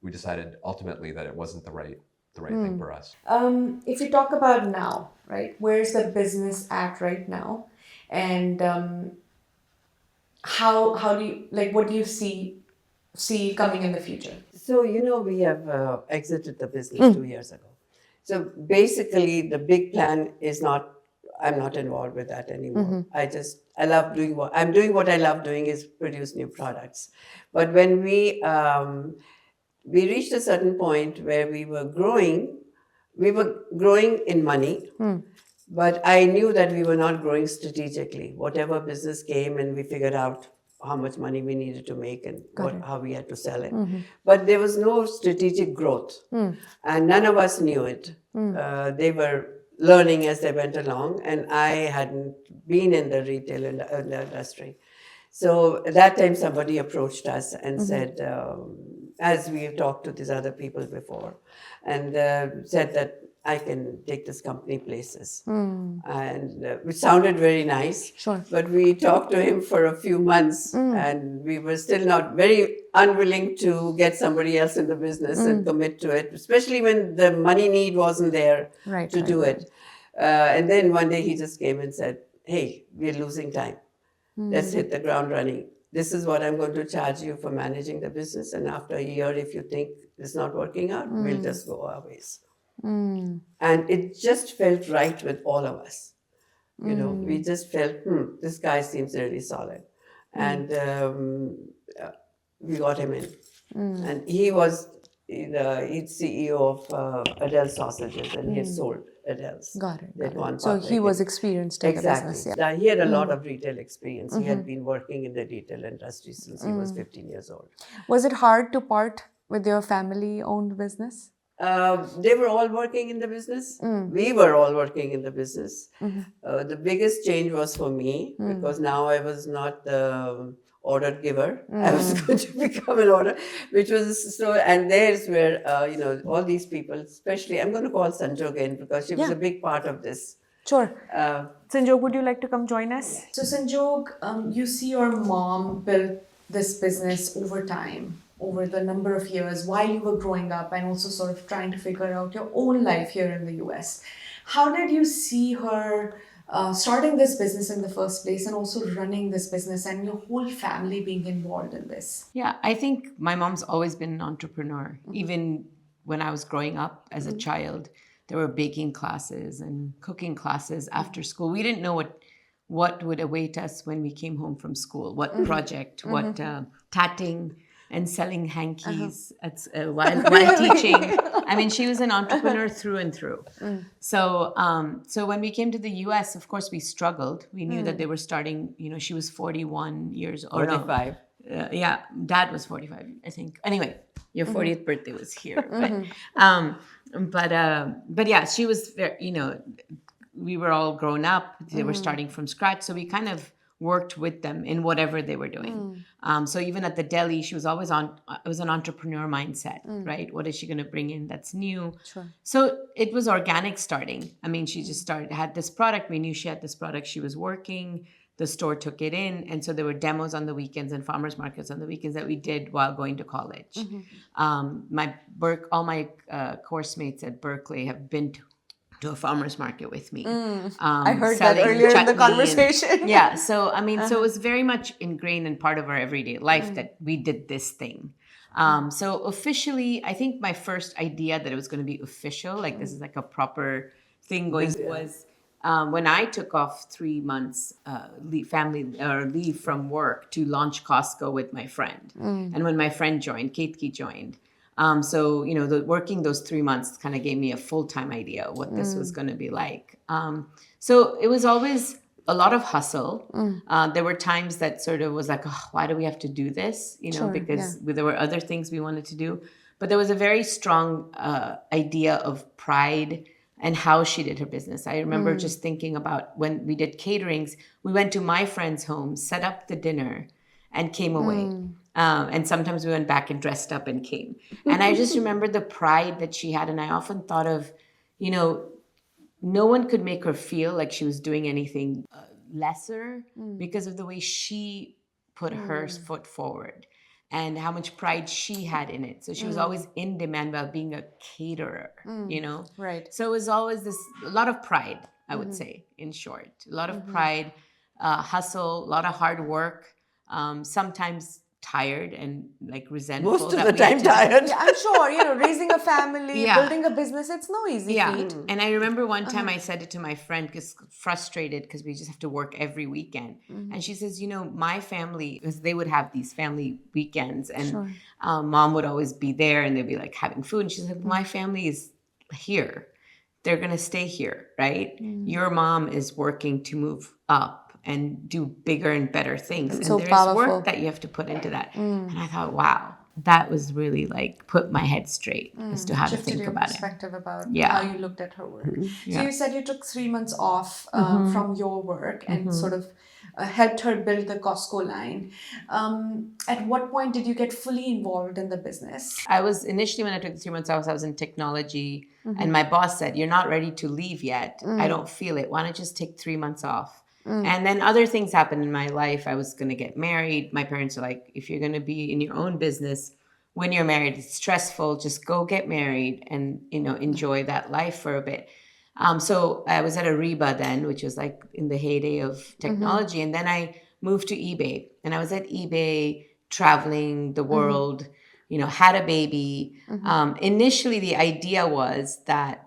we decided ultimately that it wasn't the right thing for us. If you talk about now, right, where's the business at right now? And how do you, like, what do you see coming in the future? So, we have exited the business 2 years ago. So basically, the big plan is I'm not involved with that anymore. I love doing I'm doing what I love doing is produce new products. But when we reached a certain point where we were growing in money, but I knew that we were not growing strategically. Whatever business came and we figured out how much money we needed to make and how we had to sell it. But there was no strategic growth, and none of us knew it. They were learning as they went along, and I hadn't been in the retail industry. So at that time, somebody approached us and said, as we have talked to these other people before, and said that I can take this company places. And which sounded very nice. Sure. But we talked to him for a few months and we were still not very unwilling to get somebody else in the business and commit to it, especially when the money need wasn't there to do it. And then one day he just came and said, hey, we're losing time. Let's hit the ground running. this is what I'm going to charge you for managing the business. And after a year, if you think it's not working out, we'll just go our ways. And it just felt right with all of us. You know, we just felt, this guy seems really solid. And we got him in. And he was he's CEO of Adele Sausages, and he had sold Adele's. Got it. They'd gone So he public. was experienced in the Exactly. business. Yeah. He had a lot of retail experience. He had been working in the retail industry since he was 15 years old. Was it hard to part with your family-owned business? They were all working in the business. We were all working in the business. The biggest change was for me because now I was not the order giver. I was going to become an order, which was so. And there's where you know, all these people, especially I'm going to call Sanjog in because she was a big part of this. Sure. Sanjog, would you like to come join us? So Sanjog, you see your mom build this business over time, over the number of years while you were growing up and also sort of trying to figure out your own life here in the US. How did you see her starting this business in the first place and also running this business and your whole family being involved in this? Yeah, I think my mom's always been an entrepreneur. Even when I was growing up as a child, there were baking classes and cooking classes after school. We didn't know what would await us when we came home from school, what project, what tatting and selling hankies while teaching. I mean, she was an entrepreneur through and through. So when we came to the US, of course, we struggled. We knew that they were starting, you know, she was 41 years old. 45. Yeah, Dad was 45, I think. Anyway, your 40th birthday was here. But yeah, she was, you know, we were all grown up. They were starting from scratch. So we kind of worked with them in whatever they were doing. So even at the deli, she was always it was an entrepreneur mindset, right? What is she going to bring in that's new? Sure. So it was organic starting. I mean, she just had this product. We knew she had this product. She was working. The store took it in. And so there were demos on the weekends and farmers markets on the weekends that we did while going to college. All my course mates at Berkeley have been to a farmer's market with me. I heard that earlier in the conversation. Yeah. So, I mean, so it was very much ingrained in part of our everyday life that we did this thing. So officially, I think my first idea that it was going to be official, like this is like a proper thing going, was when I took off 3 months leave from work to launch Costco with my friend. And when my friend joined, Ketki joined. So, you know, working those 3 months kind of gave me a full-time idea of what this was going to be like. So it was always a lot of hustle. There were times that sort of was like, oh, why do we have to do this? You know, because there were other things we wanted to do. But there was a very strong idea of pride and how she did her business. I remember just thinking about when we did caterings, we went to my friend's home, set up the dinner, and came away. And sometimes we went back and dressed up and came. And I just remember the pride that she had. And I often thought of, you know, no one could make her feel like she was doing anything lesser because of the way she put her foot forward and how much pride she had in it. So she was always in demand about being a caterer, you know? Right. So it was always a lot of pride, I would say, in short. A lot of pride, hustle, a lot of hard work, sometimes tired and like resentful. Most of the time tired. Yeah, I'm sure, you know, raising a family, building a business, it's no easy feat. And I remember one time I said it to my friend, because frustrated because we just have to work every weekend. And she says, you know, my family, because they would have these family weekends and mom would always be there and they'd be like having food. And she said, my family is here. They're going to stay here, right? Your mom is working to move up and do bigger and better things. And so there's powerful work that you have to put into that. And I thought, wow, that was really like put my head straight as to how to think about it. Perspective about how you looked at her work. So you said you took 3 months off from your work and sort of helped her build the Costco line. At what point did you get fully involved in the business? I was initially, when I took the 3 months off, I was in technology and my boss said, you're not ready to leave yet. I don't feel it. Why don't you just take 3 months off? And then other things happened in my life. I was going to get married. My parents are like, if you're going to be in your own business, when you're married, it's stressful. Just go get married and, you know, enjoy that life for a bit. So I was at Ariba then, which was like in the heyday of technology. And then I moved to eBay. And I was at eBay traveling the world, had a baby. Initially, the idea was that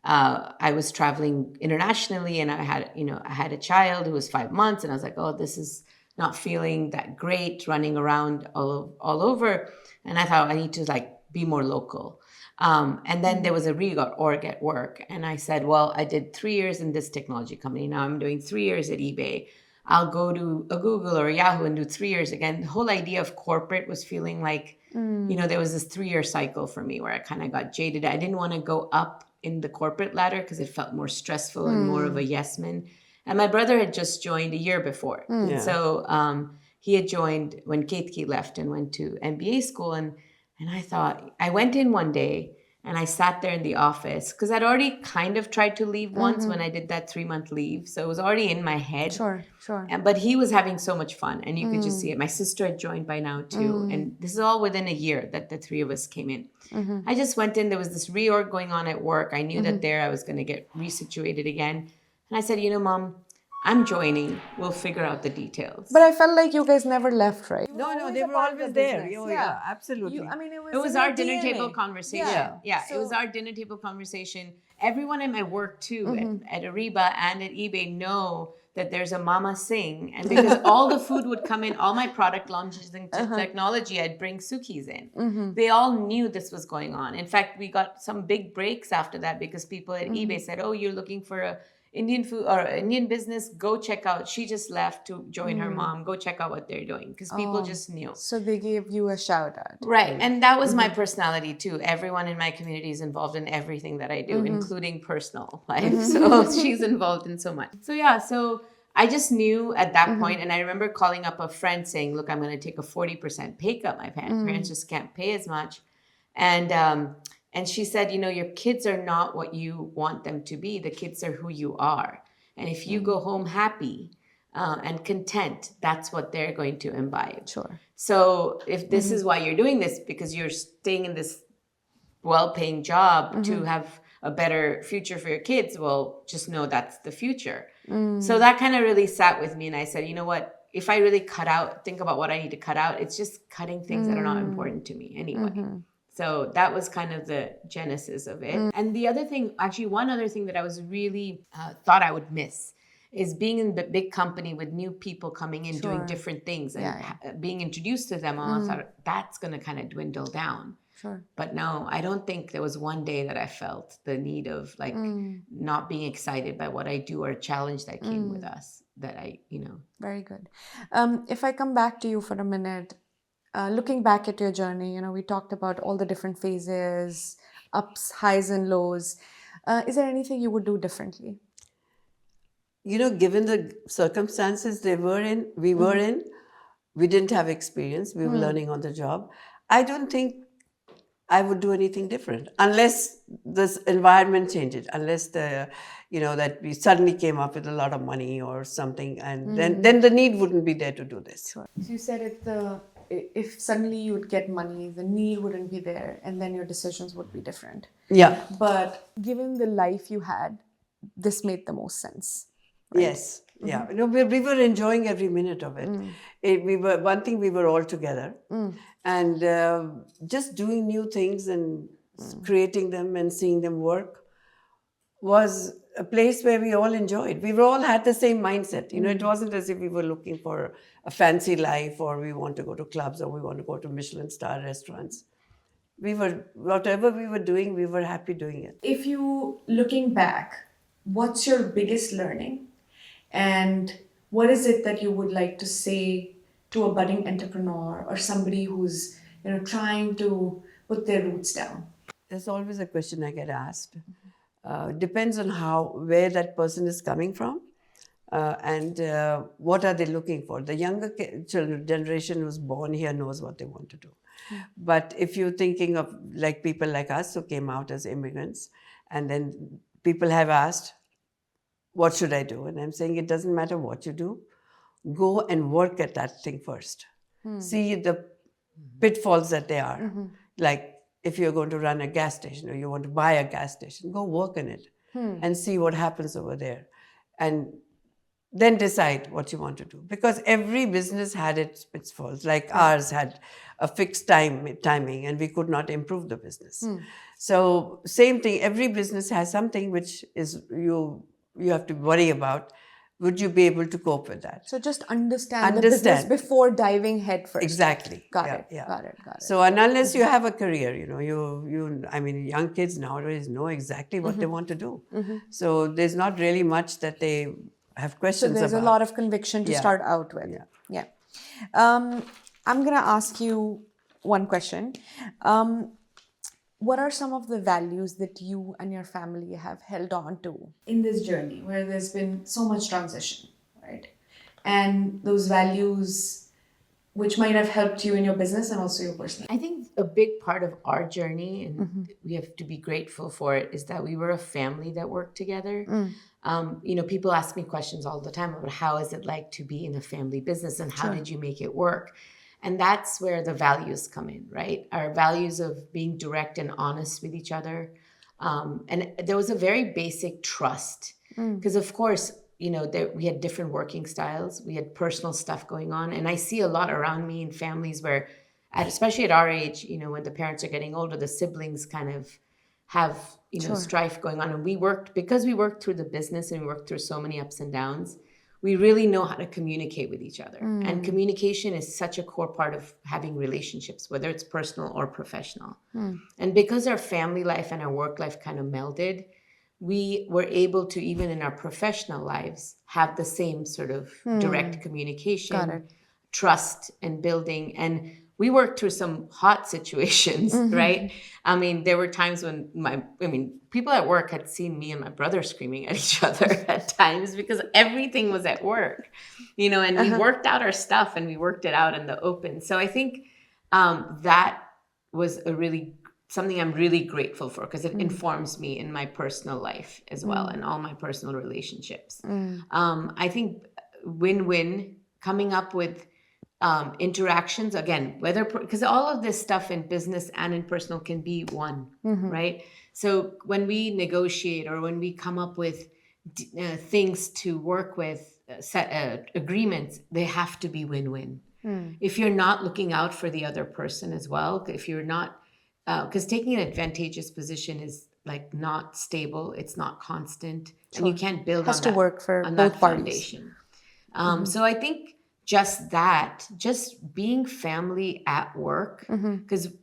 I was traveling internationally, and I had a child who was 5 months, and I was like, oh, this is not feeling that great, running around all over. And I thought I need to be more local. And then there was a reorg at work, and I said, well, I did 3 years in this technology company. Now I'm doing 3 years at eBay. I'll go to a Google or a Yahoo and do 3 years again. The whole idea of corporate was feeling like, there was this 3-year cycle for me where I kind of got jaded. I didn't want to go up in the corporate ladder because it felt more stressful and more of a yes man. And my brother had just joined a year before. So he had joined when Ketki left and went to MBA school. And I thought, I went in one day and I sat there in the office because I'd already kind of tried to leave once when I did that 3-month leave. So it was already in my head. Sure. But he was having so much fun, and you could just see it. My sister had joined by now too. And this is all within a year that the 3 of us came in. I just went in. There was this reorg going on at work. I knew that there I was going to get resituated again. And I said, Mom, I'm joining. We'll figure out the details. But I felt like you guys never left, right? No, they were always there. Yeah, absolutely. It was our dinner table conversation. Yeah, So, it was our dinner table conversation. Everyone in my work too, at Ariba and at eBay, know that there's a Mama Singh. And because all the food would come in, all my product launches and technology, I'd bring Sukhi's in. They all knew this was going on. In fact, we got some big breaks after that because people at eBay said, oh, you're looking for a Indian food or Indian business, go check out. She just left to join her mom. Go check out what they're doing, because people just knew. So they gave you a shout out. Right. And that was my personality too. Everyone in my community is involved in everything that I do, including personal life. So she's involved in so much. So I just knew at that point, and I remember calling up a friend saying, look, I'm going to take a 40% pay cut. My parents just can't pay as much. And she said, your kids are not what you want them to be. The kids are who you are. And if you go home happy and content, that's what they're going to imbibe. Sure. So if this is why you're doing this, because you're staying in this well-paying job to have a better future for your kids, well, just know that's the future. So that kind of really sat with me. And I said, you know what? If I really think about what I need to cut out, it's just cutting things that are not important to me anyway. So that was kind of the genesis of it. And the other thing, actually, one other thing that I was really thought I would miss is being in the big company with new people coming in, doing different things and being introduced to them. I thought that's going to kind of dwindle down. Sure. But no, I don't think there was one day that I felt the need of not being excited by what I do or a challenge that came with us that Very good. If I come back to you for a minute, looking back at your journey, we talked about all the different phases, ups, highs and lows. Is there anything you would do differently? Given the circumstances we were in, we didn't have experience. We were learning on the job. I don't think I would do anything different unless this environment changes, unless that we suddenly came up with a lot of money or something, and then the need wouldn't be there to do this. Sure. You said if suddenly you would get money, the need wouldn't be there, and then your decisions would be different. Yeah. But given the life you had, this made the most sense. Right? Yes. Yeah. We were enjoying every minute of it. We were all together, and just doing new things and creating them and seeing them work was a place where we all enjoyed. We all had the same mindset. It wasn't as if we were looking for a fancy life or we want to go to clubs or we want to go to Michelin star restaurants. Whatever we were doing, we were happy doing it. If you, looking back, what's your biggest learning? And what is it that you would like to say to a budding entrepreneur or somebody who's, trying to put their roots down? There's always a question I get asked. Depends on where that person is coming from and what are they looking for. The younger generation who's born here knows what they want to do. But if you're thinking of people like us who came out as immigrants, and then people have asked, what should I do? And I'm saying it doesn't matter what you do. Go and work at that thing first. See the pitfalls that there are. Like if you're going to run a gas station or you want to buy a gas station, go work in it and see what happens over there. And then decide what you want to do. Because every business had its pitfalls. Like ours had a fixed timing, and we could not improve the business. So same thing, every business has something which is you have to worry about. Would you be able to cope with that? So just understand the business before diving head first. Exactly. Got it. So unless you have a career, I mean, young kids nowadays know exactly what they want to do. So there's not really much that they have questions about. So there's a lot of conviction to start out with. Yeah. I'm going to ask you one question. What are some of the values that you and your family have held on to in this journey where there's been so much transition, right? And those values which might have helped you in your business and also your personal. I think a big part of our journey, and we have to be grateful for it, is that we were a family that worked together. People ask me questions all the time about how is it like to be in a family business and how did you make it work? And that's where the values come in, right? Our values of being direct and honest with each other. And there was a very basic trust. Because of course, we had different working styles. We had personal stuff going on. And I see a lot around me in families where, especially at our age, when the parents are getting older, the siblings kind of have, strife going on. And because we worked through the business and we worked through so many ups and downs, we really know how to communicate with each other. And communication is such a core part of having relationships, whether it's personal or professional. And because our family life and our work life kind of melded, we were able to, even in our professional lives, have the same sort of direct communication, trust and building. And we worked through some hot situations, right? I mean, there were times when people at work had seen me and my brother screaming at each other at times because everything was at work, and we worked out our stuff and we worked it out in the open. So I think that was something I'm really grateful for because it informs me in my personal life as well and all my personal relationships. I think win-win, coming up with interactions, again, because all of this stuff in business and in personal can be one, right? So when we negotiate or when we come up with things to work with, set agreements, they have to be win-win. If you're not looking out for the other person as well, if you're not, because taking an advantageous position is like not stable, it's not constant, and you can't build on that, work for on both that parties. Foundation. So I think just being family at work, because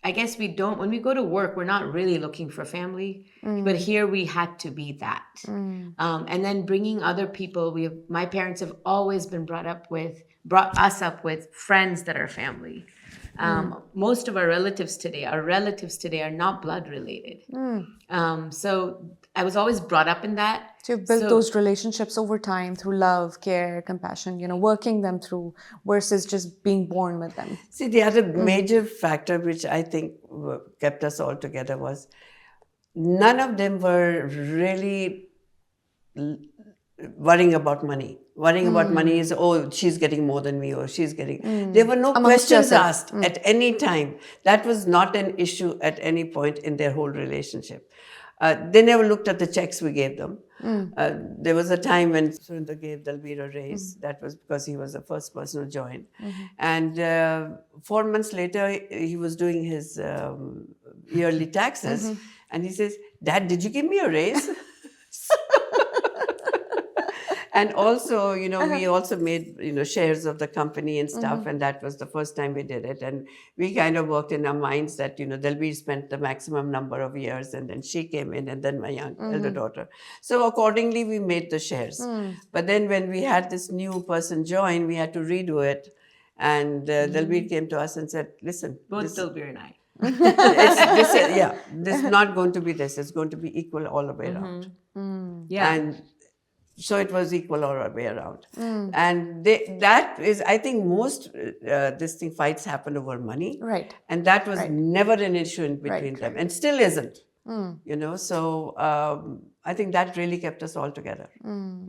I guess when we go to work, we're not really looking for family, but here we had to be that. And then bringing other people, my parents have always been brought us up with friends that are family. Most of our relatives today are not blood related. So I was always brought up in that. So you've built those relationships over time through love, care, compassion, working them through versus just being born with them. See, the other major factor which I think kept us all together was none of them were really worrying about money. Worrying about money is, she's getting more than me or she's getting... There were no questions asked at any time. That was not an issue at any point in their whole relationship. They never looked at the checks we gave them. There was a time when Surinder gave Dalbir a raise. That was because he was the first person who joined. And 4 months later, he was doing his yearly taxes. And he says, "Dad, did you give me a raise?" And also, we also made, shares of the company and stuff. And that was the first time we did it. And we kind of worked in our minds that, Dalbir spent the maximum number of years. And then she came in and then my young elder daughter. So accordingly, we made the shares. But then when we had this new person join, we had to redo it. And Dalbir came to us and said, "Listen." Both Dalbir and I. This is not going to be this. It's going to be equal all the way around. Yeah. And so it was equal all the way around. And that is, I think most fights happen over money. Right. And that was never an issue in between them and still isn't. So I think that really kept us all together.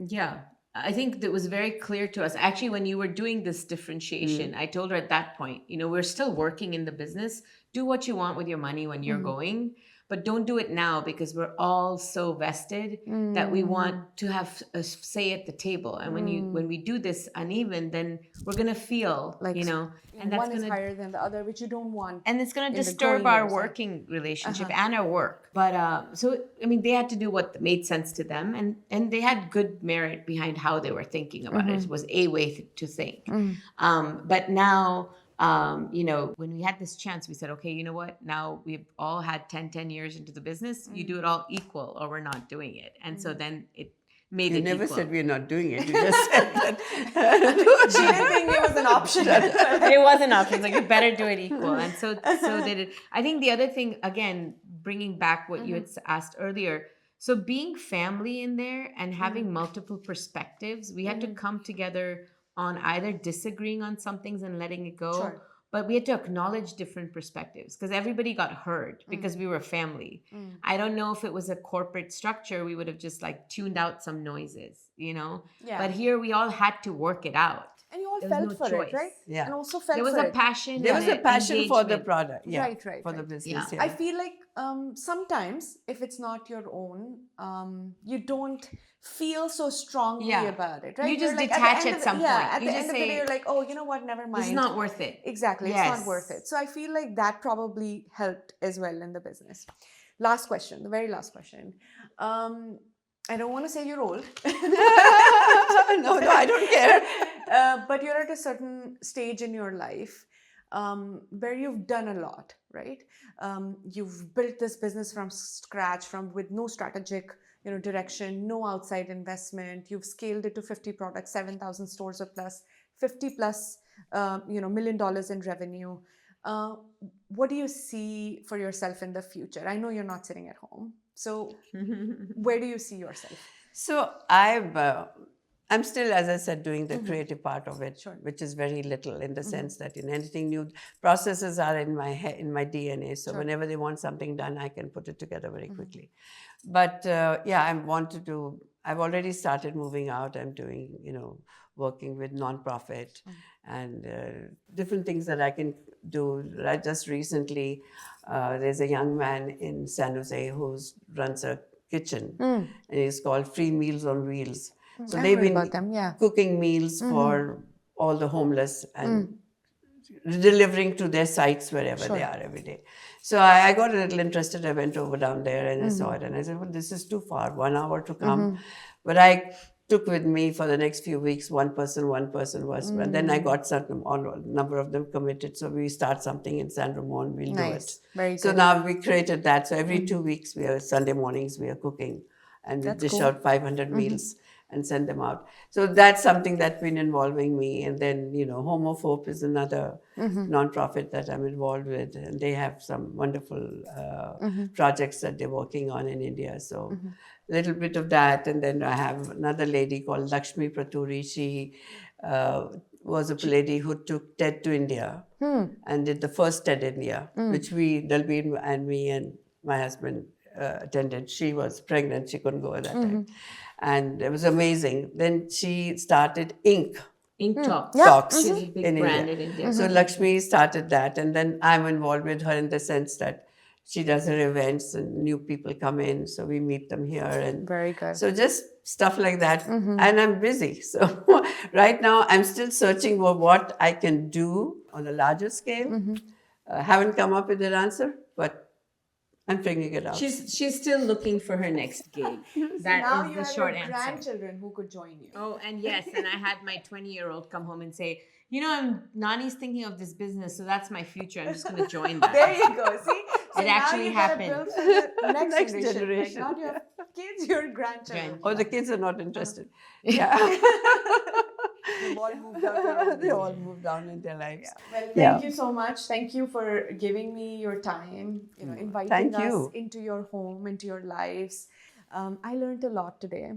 Yeah. I think that was very clear to us. Actually, when you were doing this differentiation, I told her at that point, we're still working in the business. Do what you want with your money when you're going. but don't do it now because we're all so vested that we want to have a say at the table. And when we do this uneven, then we're gonna feel Like, and that's one is gonna higher than the other, which you don't want. and it's going to in the disturb growing our years, right? working relationship and our work. But so I mean, they had to do what made sense to them, and they had good merit behind how they were thinking about it. It was a way to think. But now, when we had this chance, we said, okay, you know what? Now we've all had 10 years into the business. You do it all equal, or we're not doing it. And so then it made You it never equal. said we're not doing it. You just said that. She didn't think it was an option. It was an option. It's like, you better do it equal. And so they did. I think the other thing, again, bringing back what you had asked earlier, so being family in there and having multiple perspectives, we had to come together on either disagreeing on some things and letting it go, Sure. but we had to acknowledge different perspectives because everybody got heard because we were family. I don't know if it was a corporate structure, we would have just like tuned out some noises, Yeah. But here we all had to work it out. And you all There was felt no for choice. it, right? Yeah. And also felt There was for a it. passion. There was and a passion for the engagement. product. Yeah. Right, For the right. business. Yeah. Yeah. I feel like sometimes if it's not your own, you don't feel so strongly Yeah. about it, right? You just You're like, detach the end at of the- some yeah, point. At You the just end of the day, say, you're like, oh, you know what? Never mind. This is not worth it. Exactly. It's Yes. not worth it. So I feel like that probably helped as well in the business. Last question, the very last question. I don't want to say you're old. no, I don't care. But you're at a certain stage in your life where you've done a lot, right? You've built this business from scratch, with no strategic, direction, no outside investment. You've scaled it to 50 products, 7,000 stores or plus, 50 plus, $1 million in revenue. What do you see for yourself in the future? I know you're not sitting at home. So where do you see yourself? So I'm still, as I said, doing the creative part of it, which is very little in the sense that anything new, processes are in my head, in my DNA. So whenever they want something done, I can put it together very quickly. But I've already started moving out. I'm doing, working with nonprofit and different things that I can do. Right, just recently, there's a young man in San Jose who runs a kitchen, and it's called Free Meals on Wheels. So they've been cooking meals for all the homeless and delivering to their sites wherever they are every day. So I got a little interested. I went over down there and I saw it, and I said, well, this is too far, 1 hour to come. But I took with me for the next few weeks, one person was, and then I got a number of them committed. So we start something in San Ramon, we'll do it. Very So good. now we created that. So every 2 weeks, Sunday mornings, we are cooking, and we dish out 500 meals and send them out. So that's something that's been involving me. And then, Homophobe is another nonprofit that I'm involved with, and they have some wonderful projects that they're working on in India. So a little bit of that. And then I have another lady called Lakshmi Praturi. She was a lady who took TED to India and did the first TED India, which Dalbir and me and my husband attended. She was pregnant. She couldn't go at that time. And it was amazing. Then she started Ink Talks She's a big in brand India. in India. So Lakshmi started that. And then I'm involved with her in the sense that she does her events and new people come in. So we meet them here. And Very good. so just stuff like that. And I'm busy. So right now I'm still searching for what I can do on a larger scale. Haven't come up with an answer, but I'm figuring it out. She's still looking for her next gig. That is the short answer. Grandchildren who could join you. Oh, and yes, and I had my 20-year-old come home and say, Nani's thinking of this business, so that's my future. I'm just going to join that. There you go. See, so It now actually you gotta happened. build for the next Next generation. generation. Like not your kids, your grandchildren. Oh, the kids are not interested. Yeah. They've all moved out. They all moved down in their lives. Well, thank you so much. Thank you for giving me your time, inviting Thank us you. into your home, into your lives. I learned a lot today.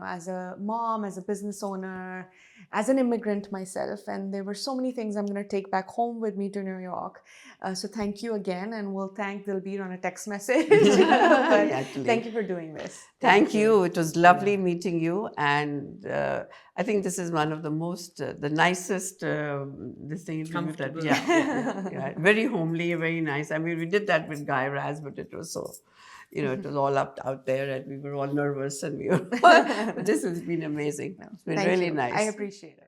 as a mom, as a business owner, as an immigrant myself. And there were so many things I'm going to take back home with me to New York. So thank you again. And we'll thank Dalbir on a text message. But Actually. thank you for doing this. Thank you. It was lovely meeting you. And I think this is one of the most, the nicest, this thing. Comfortable. Yeah. Very homely, very nice. I mean, we did that with Guy Raz, but it was so, it was all out there and we were all nervous and we were, but this has been amazing. It's been Thank really you. nice. I appreciate it.